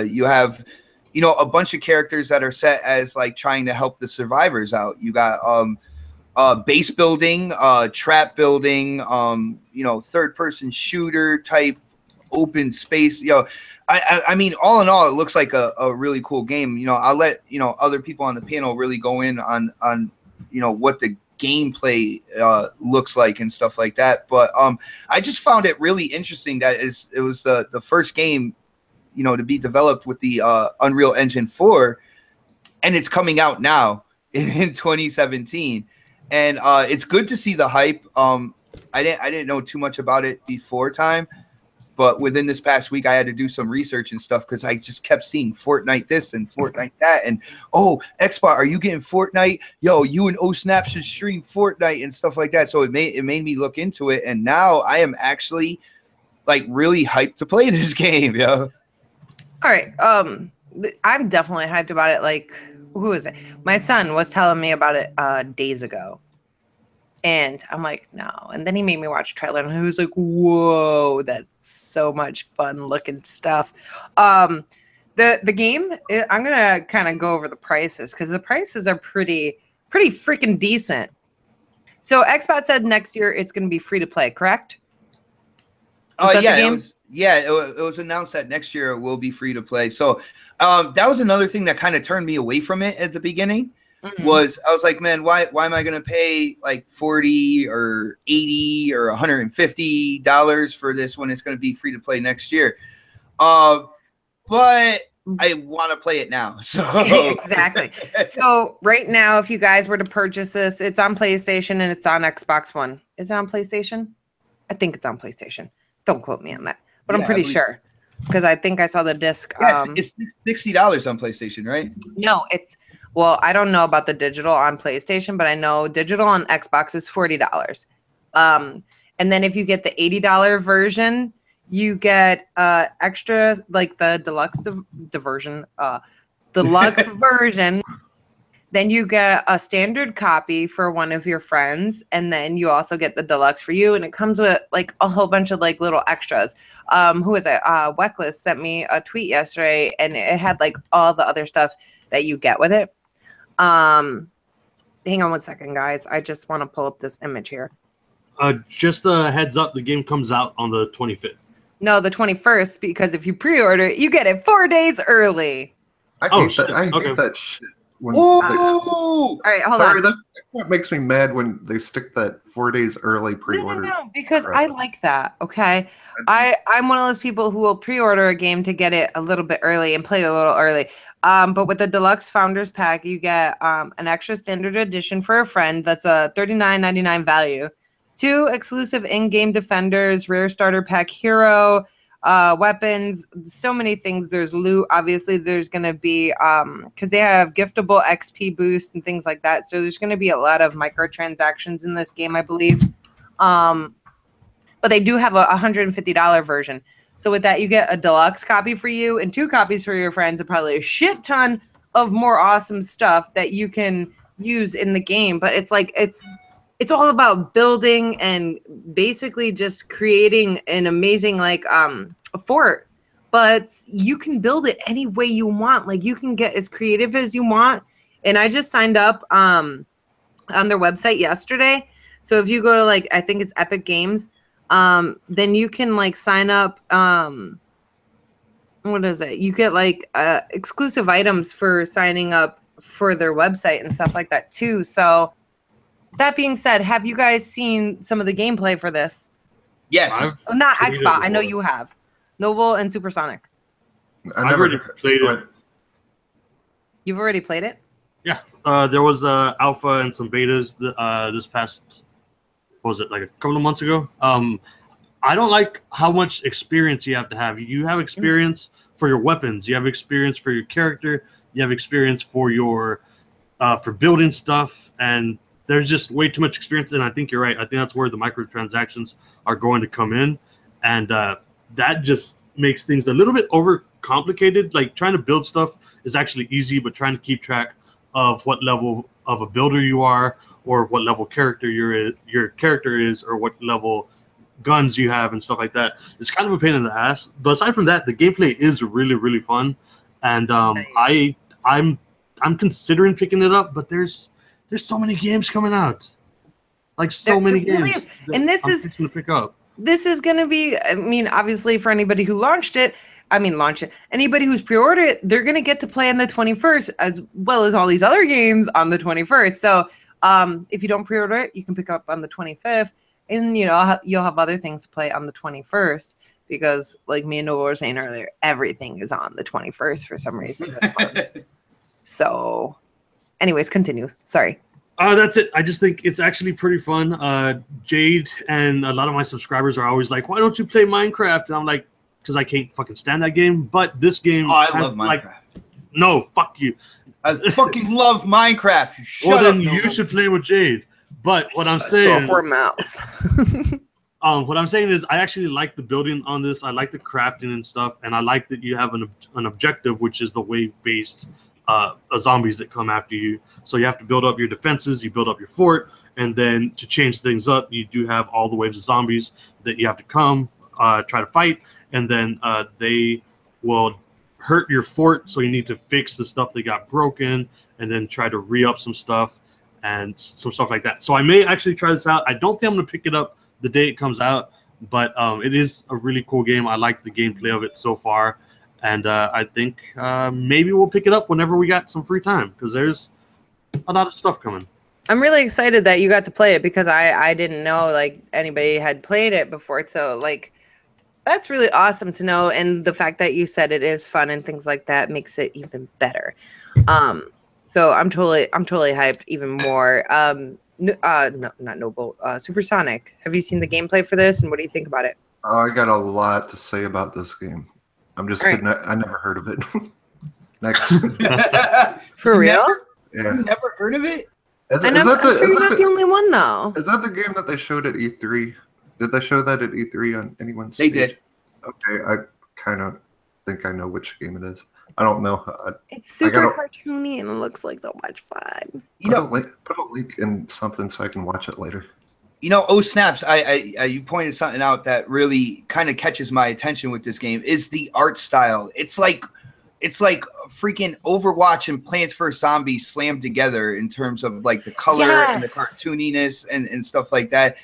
you have a bunch of characters that are set as like trying to help the survivors out. You got base building, trap building, third person shooter type open space. I mean, all in all, it looks like a really cool game. I'll let other people on the panel really go in on what the gameplay looks like and stuff like that. But I just found it really interesting that it was the first game to be developed with the Unreal Engine 4, and it's coming out now in 2017. And it's good to see the hype. I didn't know too much about it before time, But within this past week, I had to do some research and stuff because I just kept seeing Fortnite this and Fortnite that. And, oh, Xbox, are you getting Fortnite? Yo, you and OSnap should stream Fortnite and stuff like that. So it made me look into it. And now I am actually, like, really hyped to play this game, yo. All right. I'm definitely hyped about it. Like, who is it? My son was telling me about it days ago. And I'm like, no. And then he made me watch a trailer, and he was like, whoa, that's so much fun looking stuff. The game, I'm gonna kind of go over the prices because the prices are pretty freaking decent. So Xbox said next year it's gonna be free to play, correct? Yeah, it was announced that next year it will be free to play. So that was another thing that kind of turned me away from it at the beginning. Was I was like, man, why am I gonna pay like $40 or $80 or $150 for this when it's gonna be free to play next year? But I want to play it now. So exactly. So right now, if you guys were to purchase this, it's on PlayStation and it's on Xbox One. Is it on PlayStation? I think it's on PlayStation. Don't quote me on that, but I'm pretty sure because I think I saw the disc. Yes, it's $60 on PlayStation, right? No, well, I don't know about the digital on PlayStation, but I know digital on Xbox is $40. And then if you get the $80 version, you get extras like the deluxe version. Then you get a standard copy for one of your friends, and then you also get the deluxe for you, and it comes with like a whole bunch of like little extras. Who is it? Weckless sent me a tweet yesterday, and it had like all the other stuff that you get with it. Hang on one second, guys. I just want to pull up this image here. Just a heads up, the game comes out on the 25th. No, the 21st, because if you pre-order it, you get it 4 days early. I hate that shit. All right, hold on. That's what makes me mad when they stick that 4 days early pre-order. No, because I like that, okay? I'm one of those people who will pre-order a game to get it a little bit early and play a little early. But with the Deluxe Founders Pack, you get an extra standard edition for a friend. That's a $39.99 value. 2 exclusive in-game defenders, rare starter pack hero, weapons, so many things. There's loot. Obviously, there's going to be, because they have giftable XP boosts and things like that. So there's going to be a lot of microtransactions in this game, I believe. But they do have a $150 version. So with that, you get a deluxe copy for you and 2 copies for your friends, and probably a shit ton of more awesome stuff that you can use in the game. But it's like, it's all about building and basically just creating an amazing like a fort. But you can build it any way you want. Like you can get as creative as you want. And I just signed up on their website yesterday. So if you go to like, I think it's Epic Games, then you can like sign up. What is it? You get like exclusive items for signing up for their website and stuff like that too. So that being said, have you guys seen some of the gameplay for this? Yes. Not Xbox. I know you have. Noble and Supersonic. I've already played it. You've already played it? Yeah. There was alpha and some betas this past, what was it, like a couple of months ago? I don't like how much experience you have to have. You have experience for your weapons. You have experience for your character. You have experience for your for building stuff, and there's just way too much experience, and I think you're right. I think that's where the microtransactions are going to come in, and that just makes things a little bit overcomplicated. Like trying to build stuff is actually easy, but trying to keep track of what level of a builder you are, or what level character your character is, or what level guns you have and stuff like that, it's kind of a pain in the ass. But aside from that, the gameplay is really, really fun, and I'm considering picking it up, but there's so many games coming out, like many games. And this is to pick up. This is going to be, I mean, obviously for anybody who anybody who's pre-ordered it, they're going to get to play on the 21st, as well as all these other games on the 21st. So if you don't pre-order it, you can pick up on the 25th, and you'll have other things to play on the 21st, because like me and Noah were saying earlier, everything is on the 21st for some reason this month. So anyways, continue. Sorry. That's it. I just think it's actually pretty fun. Jade and a lot of my subscribers are always like, "Why don't you play Minecraft?" And I'm like, "Because I can't fucking stand that game." But this game, I love Minecraft. No, fuck you. I fucking love Minecraft. You shut well, then up, you should play with Jade. But what I'm saying, what I'm saying is, I actually like the building on this. I like the crafting and stuff, and I like that you have an objective, which is the wave-based zombies that come after you. So you have to build up your defenses, you build up your fort, and then to change things up, you do have all the waves of zombies that you have to try to fight, and then they will hurt your fort, so you need to fix the stuff that got broken, and then try to re-up some stuff and some stuff like that. So I may actually try this out. I don't think I'm going to pick it up the day it comes out, but it is a really cool game. I like the gameplay of it so far. And I think maybe we'll pick it up whenever we got some free time, because there's a lot of stuff coming. I'm really excited that you got to play it, because I didn't know like anybody had played it before. So like that's really awesome to know, and the fact that you said it is fun and things like that makes it even better. So I'm totally hyped even more. No, not Noble. Supersonic. Have you seen the gameplay for this, and what do you think about it? I got a lot to say about this game. I'm just kidding. I never heard of it. Next. For real? Yeah. You never heard of it? I'm sure you're not the only one, though. Is that the game that they showed at E3? Did they show that at E3 on anyone's They stage? did. Okay, I kind of think I know which game it is. I don't know. It's super cartoony and it looks like so much fun. You know, put a link in something so I can watch it later. You know, oh snaps! You pointed something out that really kind of catches my attention with this game is the art style. It's like freaking Overwatch and Plants vs Zombies slammed together in terms of like the color and the cartooniness and stuff like that.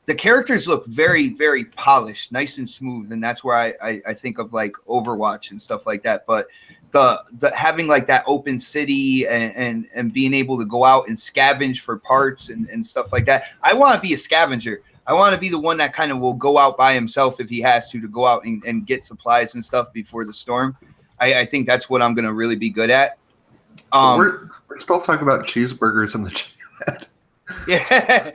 The characters look very, very polished, nice and smooth, and that's where I think of like Overwatch and stuff like that. But the having like that open city and being able to go out and scavenge for parts and stuff like that. I want to be a scavenger. I want to be the one that kind of will go out by himself if he has to go out and get supplies and stuff before the storm. I think that's what I'm going to really be good at. We're still talking about cheeseburgers in the chat. Yeah.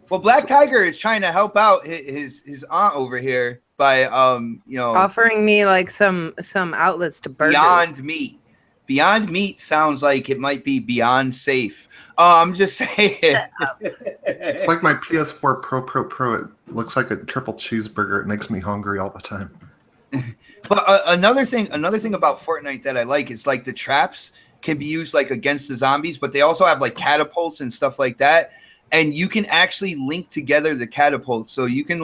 Well, Black Tiger is trying to help out his aunt over here by offering me like some outlets to burgers. Beyond Meat sounds like it might be beyond safe. I'm just saying. It's like my PS4 Pro. It looks like a triple cheeseburger. It makes me hungry all the time. But another thing about Fortnite that I like is like the traps can be used like against the zombies, but they also have like catapults and stuff like that. And you can actually link together the catapults. So you can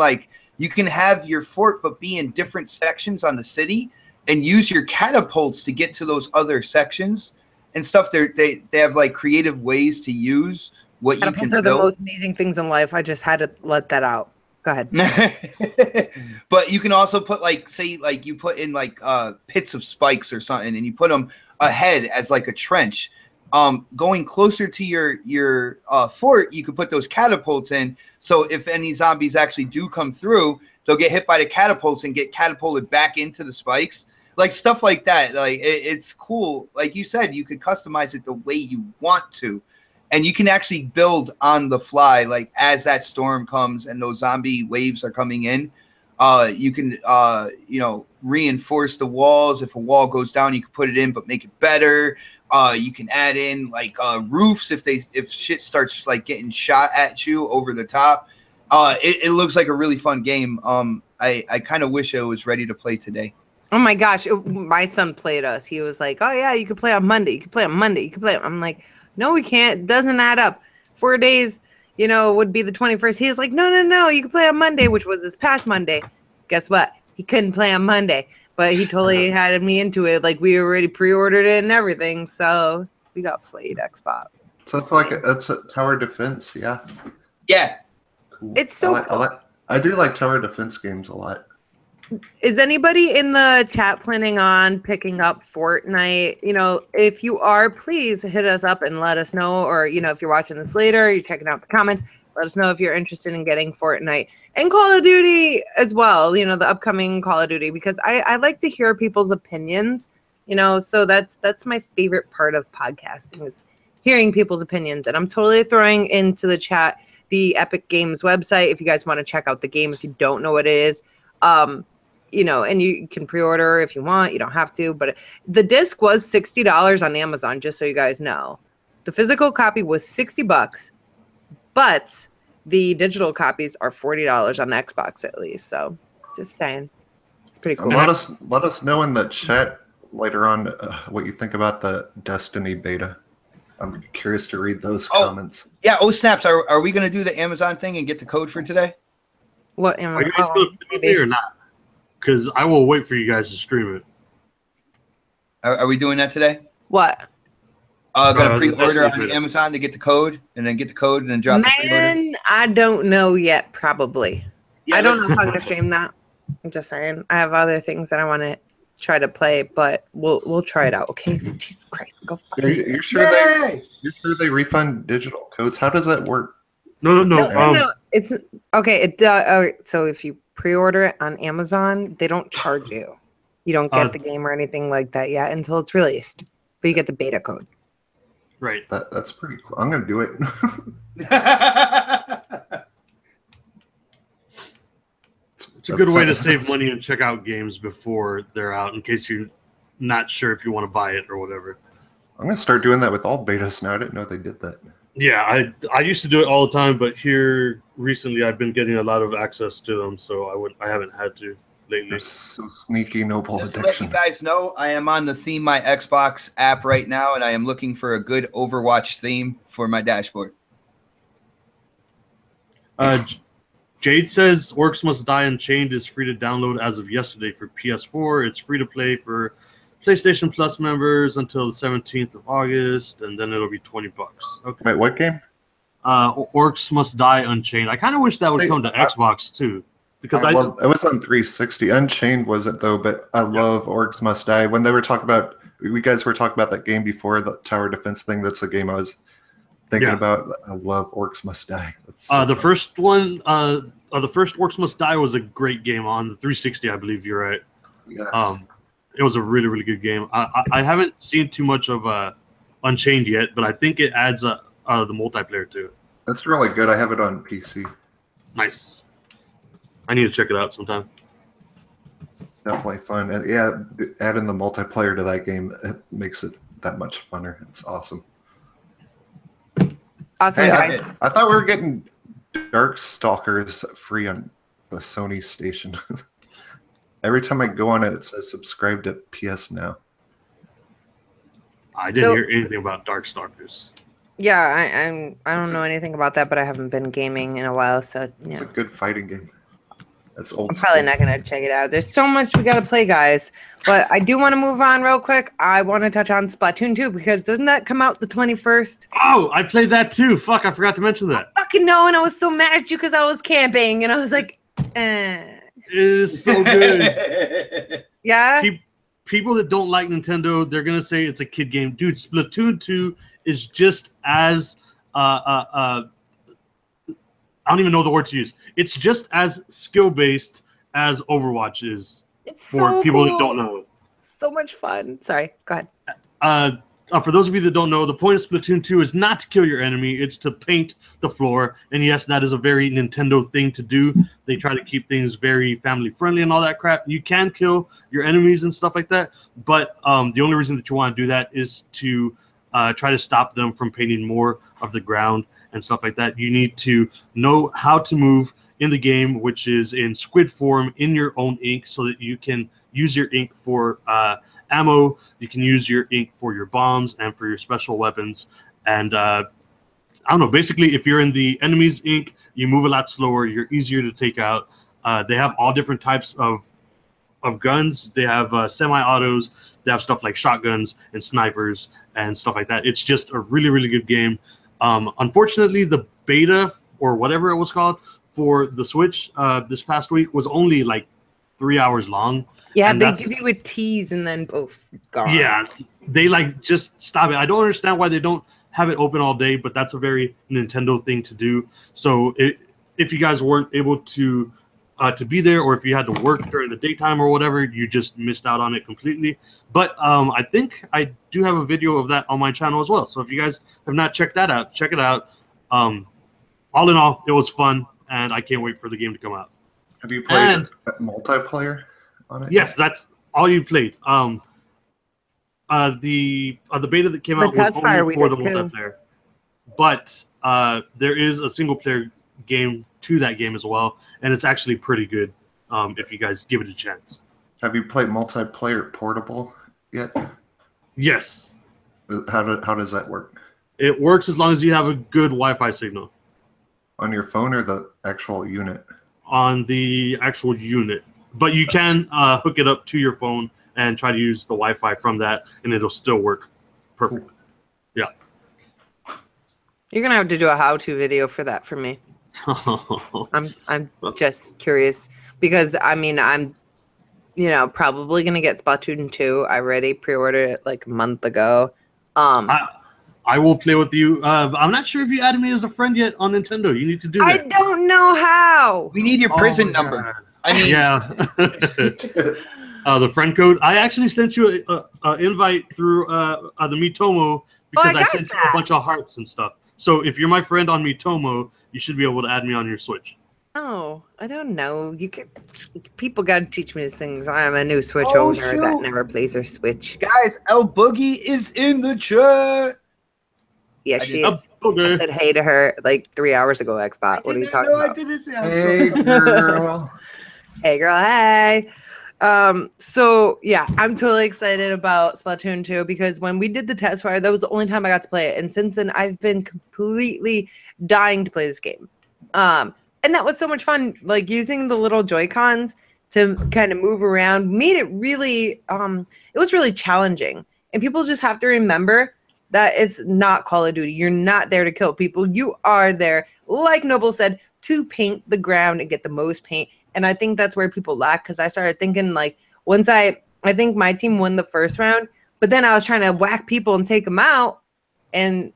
have your fort, but be in different sections on the city and use your catapults to get to those other sections and stuff. They have like creative ways to use what catapults you can are build. the most amazing things in life. I just had to let that out. Go ahead. But you can also put like, say, like you put in like pits of spikes or something, and you put them ahead as like a trench. Going closer to your fort, you could put those catapults in. So if any zombies actually do come through, they'll get hit by the catapults and get catapulted back into the spikes. Like stuff like that. Like it's cool. Like you said, you could customize it the way you want to. And you can actually build on the fly, like as that storm comes and those zombie waves are coming in. You can, reinforce the walls. If a wall goes down, you can put it in, but make it better. You can add in like roofs if shit starts like getting shot at you over the top. It looks like a really fun game. I kind of wish I was ready to play today. Oh my gosh, my son played us. He was like, "Oh yeah, you can play on Monday. You can play on Monday. You can play." I'm like, "No, we can't. It doesn't add up. 4 days, would be the 21st." He was like, "No, you can play on Monday," which was this past Monday. Guess what? He couldn't play on Monday, but he totally had me into it. Like we already pre-ordered it and everything, so we got played Xbox. So it's like it's a tower defense, yeah. Yeah, Cool. It's so cool. I do like tower defense games a lot. Is anybody in the chat planning on picking up Fortnite? If you are, please hit us up and let us know. Or, if you're watching this later, you're checking out the comments, let us know if you're interested in getting Fortnite and Call of Duty as well, the upcoming Call of Duty, because I like to hear people's opinions, so that's my favorite part of podcasting is hearing people's opinions. And I'm totally throwing into the chat the Epic Games website if you guys want to check out the game if you don't know what it is. You know, and you can pre-order if you want. You don't have to, but the disc was $60 on Amazon, just so you guys know. The physical copy was $60, but the digital copies are $40 on Xbox at least. So just saying, it's pretty cool. Let us know in the chat later on what you think about the Destiny beta. I'm curious to read those comments. Yeah. Oh snaps! Are we gonna do the Amazon thing and get the code for today? What Are you guys going to be or not? Because I will wait for you guys to stream it. Are we doing that today? What? Gonna pre-order on Amazon to get the code, and then get the code, and then drop the pre-order? I don't know yet. Probably. Yeah, I don't know if I'm gonna stream that. I'm just saying. I have other things that I want to try to play, but we'll try it out. Okay. Jesus Christ, go fuck. You're sure they refund digital codes? How does that work? No. It's okay. It so if you pre-order it on Amazon, they don't charge you. You don't get the game or anything like that yet until it's released, but you get the beta code. Right. That's pretty cool. I'm gonna do it. It's a good way to save money and check out games before they're out, in case you're not sure if you want to buy it or whatever. I'm gonna start doing that with all betas now. I didn't know they did that. Yeah, I used to do it all the time, but here recently I've been getting a lot of access to them, so I haven't had to lately. There's some sneaky noble Just addiction. to let you guys know, I am on the Theme My Xbox app right now, and I am looking for a good Overwatch theme for my dashboard. Jade says Orcs Must Die Unchained is free to download as of yesterday for PS4. It's free to play for PlayStation Plus members until the 17th of August, and then it'll be $20. Okay. Wait, what game? Orcs Must Die Unchained. I kind of wish that would come to Xbox too, because it was on 360. Unchained wasn't though, but I love Orcs Must Die. When they were talking about, you guys were talking about that game before, the tower defense thing. That's a game I was thinking about. I love Orcs Must Die. The first one, the first Orcs Must Die was a great game on the 360. I believe you're right. Yes. It was a really, really good game. I haven't seen too much of Unchained yet, but I think it adds the multiplayer to it. That's really good. I have it on PC. Nice. I need to check it out sometime. Definitely fun. And yeah, adding the multiplayer to that game, it makes it that much funner. It's awesome. Awesome, hey, guys. I thought we were getting Darkstalkers free on the Sony station. Every time I go on it, it says subscribe to PS Now. I didn't hear anything about Darkstalkers. Yeah, I don't know anything about that, but I haven't been gaming in a while, so yeah. It's a good fighting game. That's old. I'm probably not gonna check it out. There's so much we gotta play, guys. But I do want to move on real quick. I want to touch on Splatoon 2 because doesn't that come out the 21st? Oh, I played that too. Fuck, I forgot to mention that. I fucking know, and I was so mad at you because I was camping, and I was like, It is so good. Yeah. People that don't like Nintendo, they're gonna say it's a kid game, dude. Splatoon 2 is just as I don't even know the word to use. It's just as skill-based as Overwatch is. It's for so people cool. that don't know. So much fun. Sorry, go ahead. For those of you that don't know, the point of Splatoon 2 is not to kill your enemy. It's to paint the floor. And yes, that is a very Nintendo thing to do. They try to keep things very family-friendly and all that crap. You can kill your enemies and stuff like that. But the only reason that you want to do that is to try to stop them from painting more of the ground and stuff like that. You need to know how to move in the game, which is in squid form in your own ink, so that you can use your ink for ammo. You can use your ink for your bombs and for your special weapons. And I don't know, basically, if you're in the enemy's ink, you move a lot slower. You're easier to take out. They have all different types of guns. They have semi-autos. They have stuff like shotguns and snipers and stuff like that. It's just a really, really good game. Unfortunately, the beta or whatever it was called for the Switch this past week was only like 3 hours long. Yeah, they give you a tease and then poof, gone. Yeah, they like just stop it. I don't understand why they don't have it open all day, but that's a very Nintendo thing to do. So if you guys weren't able to to be there, or if you had to work during the daytime or whatever, you just missed out on it completely. But I think I do have a video of that on my channel as well. So if you guys have not checked that out, check it out. All in all, it was fun, and I can't wait for the game to come out. Have you played multiplayer on it? Yes, that's all you played. The beta that came out was only for the multiplayer, but there is a single player game to that game as well, and it's actually pretty good if you guys give it a chance. Have you played multiplayer portable yet? Yes. How does that work? It works as long as you have a good Wi-Fi signal. On your phone or the actual unit? On the actual unit, but you can hook it up to your phone and try to use the Wi-Fi from that, and it'll still work perfect. Cool. Yeah. You're gonna have to do a how-to video for that for me. I'm just curious because I mean I'm probably gonna get Splatoon 2. I already pre-ordered it like a month ago. I will play with you. I'm not sure if you added me as a friend yet on Nintendo. You need to do that. I don't know how. We need your prison number. God. I mean, yeah. The friend code. I actually sent you an invite through the Miitomo because I sent you a bunch of hearts and stuff. So if you're my friend on Miitomo, you should be able to add me on your Switch. Oh, I don't know. People got to teach me these things. I am a new Switch owner that never plays their Switch. Guys, El Boogie is in the chat. Yeah, she is. I said hey to her like 3 hours ago, Xbot. What are you talking about? I didn't say. Hey, girl. Hey, girl. Hey. So yeah, I'm totally excited about Splatoon 2 because when we did the test fire, that was the only time I got to play it. And since then, I've been completely dying to play this game. And that was so much fun, like using the little Joy-Cons to kind of move around made it really, it was really challenging. And people just have to remember that it's not Call of Duty. You're not there to kill people. You are there, like Noble said, to paint the ground and get the most paint. And I think that's where people lack because I started thinking like once I think my team won the first round, but then I was trying to whack people and take them out. And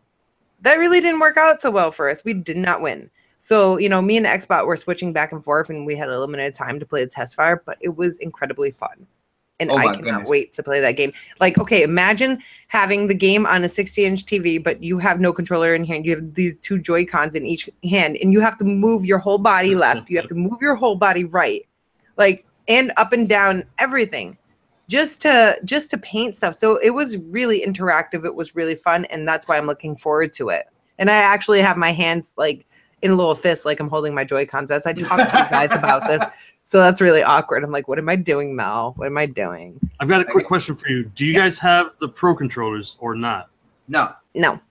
that really didn't work out so well for us. We did not win. So, me and Xbot were switching back and forth and we had a limited time to play the test fire, but it was incredibly fun. And I cannot wait to play that game. Like, okay, imagine having the game on a 60-inch TV, but you have no controller in hand. You have these two Joy-Cons in each hand, and you have to move your whole body left. You have to move your whole body right, like, and up and down, everything, just to paint stuff. So it was really interactive. It was really fun, and that's why I'm looking forward to it. And I actually have my hands like in a little fist, like I'm holding my Joy-Cons as I talk to you guys about this. So that's really awkward. I'm like, what am I doing, Mel? What am I doing? I've got a quick question for you. Do you guys have the Pro controllers or not? No. No.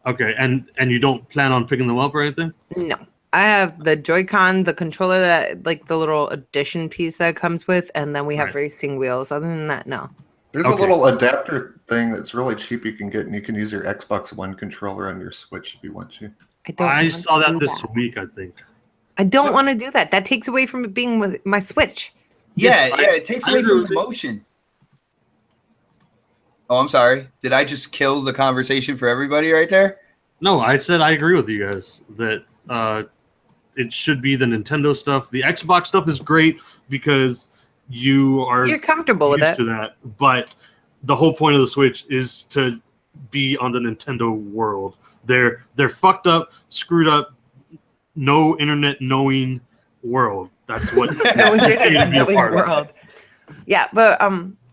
Okay, and you don't plan on picking them up or anything? No. I have the Joy-Con, the controller that like the little addition piece that comes with, and then we have racing wheels. Other than that, no. There's a little adapter thing that's really cheap you can get, and you can use your Xbox One controller on your Switch if you want to. I saw that this week, I think. I don't want to do that. That takes away from it being with my Switch. Yeah, it takes away from the motion. Oh, I'm sorry. Did I just kill the conversation for everybody right there? No, I said I agree with you guys that it should be the Nintendo stuff. The Xbox stuff is great because you're comfortable with it. To that, but the whole point of the Switch is to be on the Nintendo world. They're fucked up, screwed up, no internet knowing world. That's what no internet knowing world. Yeah, but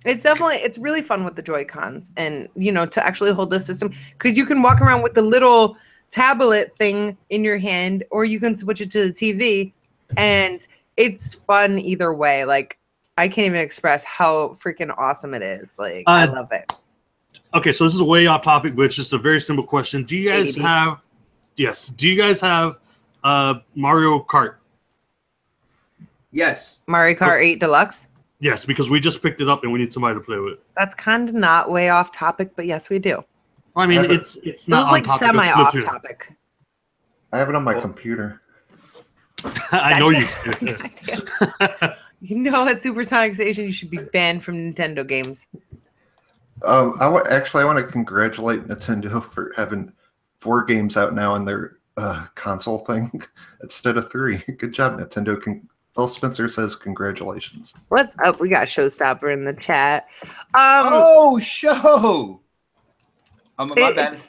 it's really fun with the Joy-Cons and to actually hold the system because you can walk around with the little tablet thing in your hand or you can switch it to the TV and it's fun either way. Like I can't even express how freaking awesome it is. Like I love it. Okay, so this is way off topic, but it's just a very simple question. Do you guys have Mario Kart? Yes. Mario Kart 8 Deluxe? Yes, because we just picked it up and we need somebody to play with. That's kind of not way off topic, but yes, we do. I mean, it's not like semi off topic. I have it on my computer. I know you do. You know, at Supersonic Station, you should be banned from Nintendo games. I want to congratulate Nintendo for having 4 games out now on their console thing instead of 3. Good job, Nintendo. Phil Spencer says congratulations. What's up? We got Showstopper in the chat. Oh, show. My bad.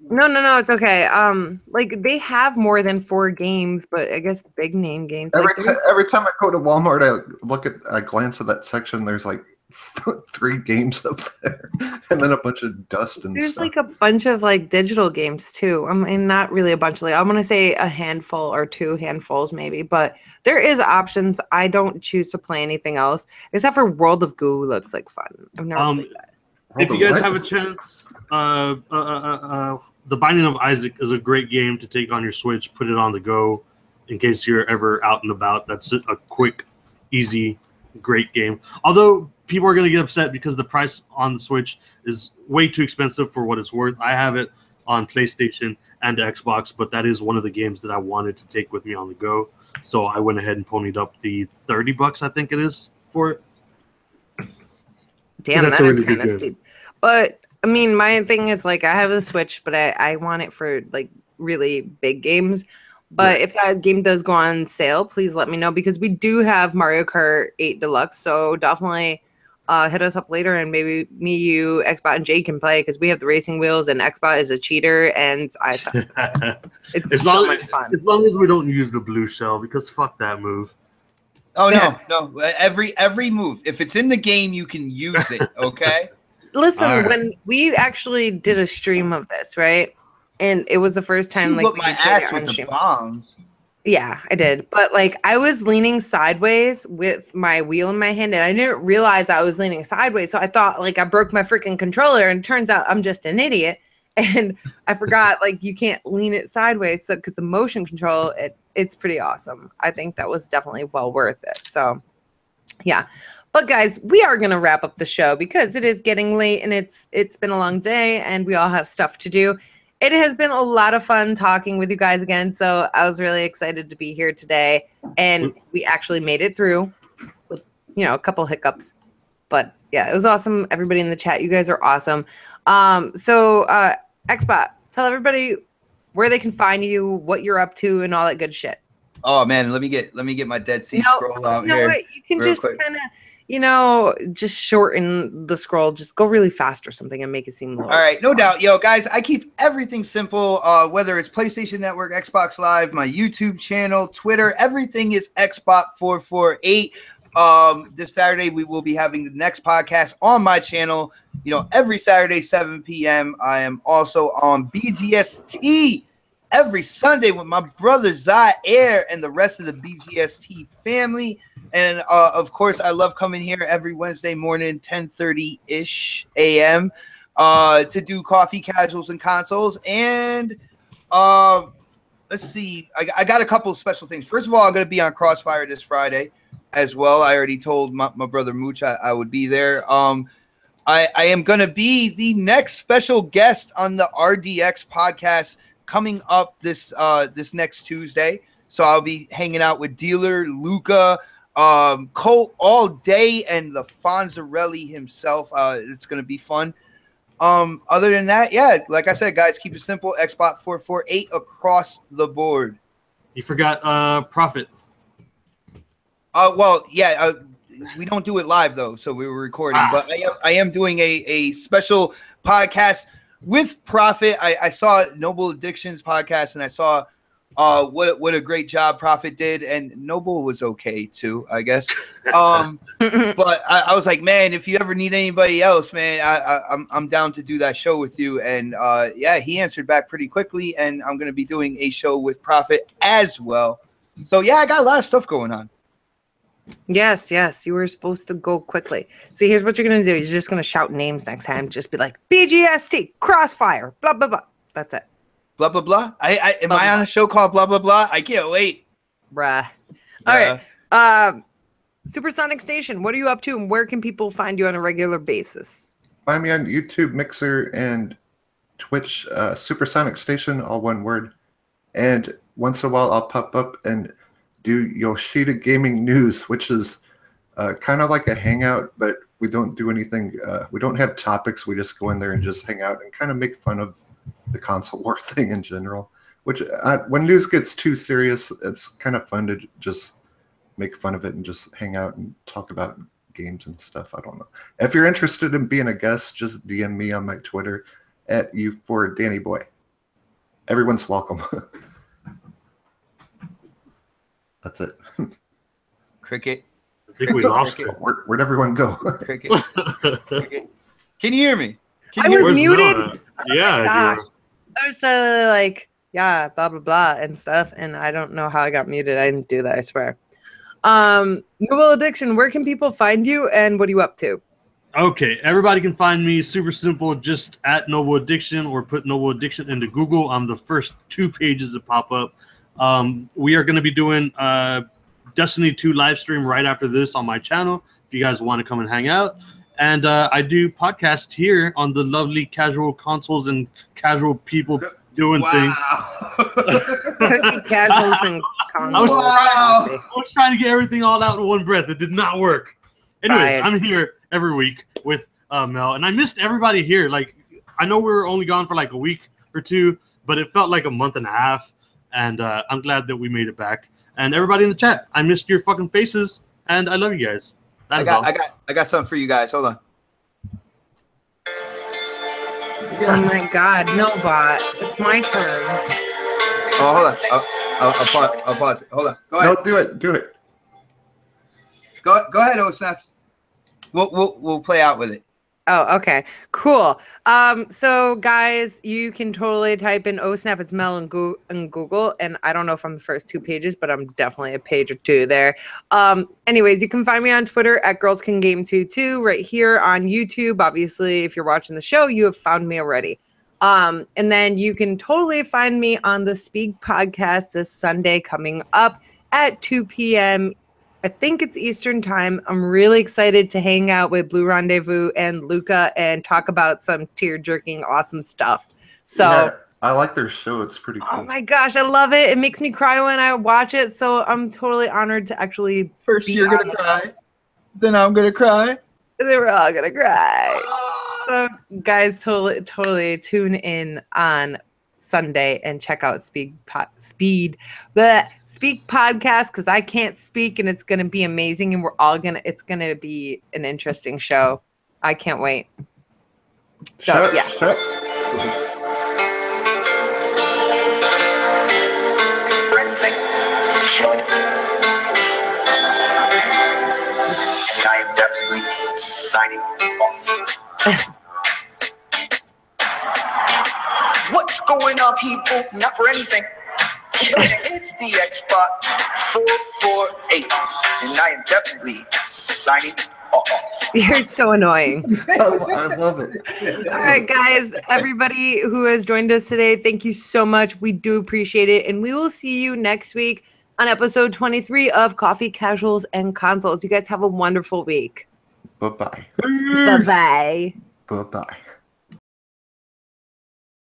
No, it's okay. Like they have more than 4 games, but I guess big name games. Every time I go to Walmart, I glance at that section. There's like 3 games up there, and then a bunch of dust and there's stuff. like a bunch of like digital games too. I mean, not really a bunch. Like I'm gonna say a handful or 2 handfuls maybe, but there is options. I don't choose to play anything else except for World of Goo. Looks like fun. I've never played that. If you guys have a chance, The Binding of Isaac is a great game to take on your Switch, put it on the go in case you're ever out and about. That's a quick, easy, great game. Although people are going to get upset because the price on the Switch is way too expensive for what it's worth. I have it on PlayStation and Xbox, but that is one of the games that I wanted to take with me on the go. So I went ahead and ponied up the $30, I think it is, for it. Damn, that is kind of steep. But I mean, my thing is like I have the Switch, but I want it for like really big games. But if that game does go on sale, please let me know because we do have Mario Kart 8 Deluxe. So definitely hit us up later and maybe me, you, Xbot, and Jake can play because we have the racing wheels and Xbot is a cheater and I suck. It's so much fun. As long as we don't use the blue shell because fuck that move. Oh no. Every move. If it's in the game, you can use it. Okay. Listen, when we actually did a stream of this, right? And it was the first time you like whipped my ass with the bombs. Yeah, I did. But like I was leaning sideways with my wheel in my hand and I didn't realize I was leaning sideways. So I thought like I broke my freaking controller and it turns out I'm just an idiot. And I forgot like you can't lean it sideways. So because the motion control, it's pretty awesome. I think that was definitely well worth it. So yeah. But guys, we are going to wrap up the show because it is getting late and it's been a long day and we all have stuff to do. It has been a lot of fun talking with you guys again. So I was really excited to be here today and we actually made it through with, a couple hiccups. But yeah, it was awesome. Everybody in the chat, you guys are awesome. So Xbot, tell everybody where they can find you, what you're up to and all that good shit. Oh man, let me get my Dead Sea scroll out here. What? You can just kind of just shorten the scroll. Just go really fast or something and make it seem low. All right, no doubt. Yo, guys, I keep everything simple, whether it's PlayStation Network, Xbox Live, my YouTube channel, Twitter, everything is Xbot448. This Saturday, we will be having the next podcast on my channel, every Saturday, 7 p.m. I am also on BGST every Sunday with my brother Zaire and the rest of the BGST family. And of course, I love coming here every Wednesday morning, 10:30-ish a.m. To do coffee, casuals, and consoles. And let's see, I got a couple of special things. First of all, I'm going to be on Crossfire this Friday as well. I already told my brother Mooch I would be there. I am going to be the next special guest on the RDX podcast coming up this next Tuesday. So I'll be hanging out with Dealer, Luca, Colt all day, and the Fonzarelli himself. It's going to be fun. Other than that, yeah, like I said, guys, keep it simple. Xbot 448 across the board. You forgot Prophet. Well, yeah, we don't do it live though, so we were recording. But I am doing a special podcast with Prophet. I saw Noble Addictions podcast, and I saw what a great job Prophet did, and Noble was okay too, I guess. But I was like, man, if you ever need anybody else, man, I'm down to do that show with you. And yeah, he answered back pretty quickly, and I'm gonna be doing a show with Prophet as well. So yeah, I got a lot of stuff going on. Yes, you were supposed to go quickly. See, here's what you're gonna do. You're just gonna shout names next time. Just be like BGST, Crossfire, blah blah blah. That's it. Blah blah blah. Am I on a show called Blah blah blah? I can't wait. Bruh. All right. Supersonic Station, what are you up to, and where can people find you on a regular basis? Find me on YouTube, Mixer, and Twitch. Supersonic Station, all one word. And once in a while, I'll pop up and do Yoshida Gaming News, which is kind of like a hangout, but we don't do anything. We don't have topics. We just go in there and just hang out and kind of make fun of the console war thing in general. Which when news gets too serious, it's kind of fun to just make fun of it and just hang out and talk about games and stuff. I don't know. If you're interested in being a guest, just DM me on my Twitter at U4DannyBoy. Everyone's welcome. That's it. Cricket. I think we lost it. Where'd everyone go? Cricket. Cricket. Can you hear me? I was Where's muted. Noah? Yeah. Gosh. you're- I was like, yeah, blah blah blah and stuff, and I don't know how I got muted. I didn't do that, I swear. Noble Addiction, where can people find you, and what are you up to? Okay, everybody can find me super simple, just at Noble Addiction, or put Noble Addiction into Google. I'm the first 2 pages that pop up. We are going to be doing Destiny 2 live stream right after this on my channel if you guys want to come and hang out. And I do podcasts here on the lovely Casual Consoles and Casual People doing things. Casuals and consoles. I was trying to get everything all out in one breath. It did not work. Anyways, I'm here every week with Mel, and I missed everybody here. Like, I know we were only gone for like a week or two, but it felt like a month and a half, and I'm glad that we made it back. And everybody in the chat, I missed your fucking faces, and I love you guys. I got something for you guys. Hold on. Oh my God, no bot. It's my turn. Oh, hold on. I'll pause it. Hold on. Go ahead. No, do it. Go ahead, O-Snaps. We'll play out with it. Oh, okay. Cool. So guys, you can totally type in OSNAP, it's Mel in Google, and I don't know if I'm the first 2 pages, but I'm definitely a page or 2 there. Anyways, you can find me on Twitter at GirlsCanGame22, right here on YouTube. Obviously, if you're watching the show, you have found me already. And then you can totally find me on the Speak podcast this Sunday coming up at 2 p.m. I think it's Eastern time. I'm really excited to hang out with Blue Rendezvous and Luca and talk about some tear-jerking awesome stuff. So yeah, I like their show. It's pretty cool. oh my gosh, I love it. It makes me cry when I watch it. So I'm totally honored to actually First you're going to cry, then I'm going to cry. They were all going to cry. So guys, totally tune in on Sunday and check out Speak Podcast because I can't speak and it's going to be amazing and it's going to be an interesting show. I can't wait. So yeah. And I am definitely signing off. What's going on, people? Not for anything. It's the Xbox 448, and I am definitely signing off. You're so annoying. I love it. All right, guys, everybody who has joined us today, thank you so much. We do appreciate it, and we will see you next week on episode 23 of Coffee, Casuals, and Consoles. You guys have a wonderful week. Bye-bye. Bye-bye. Bye-bye.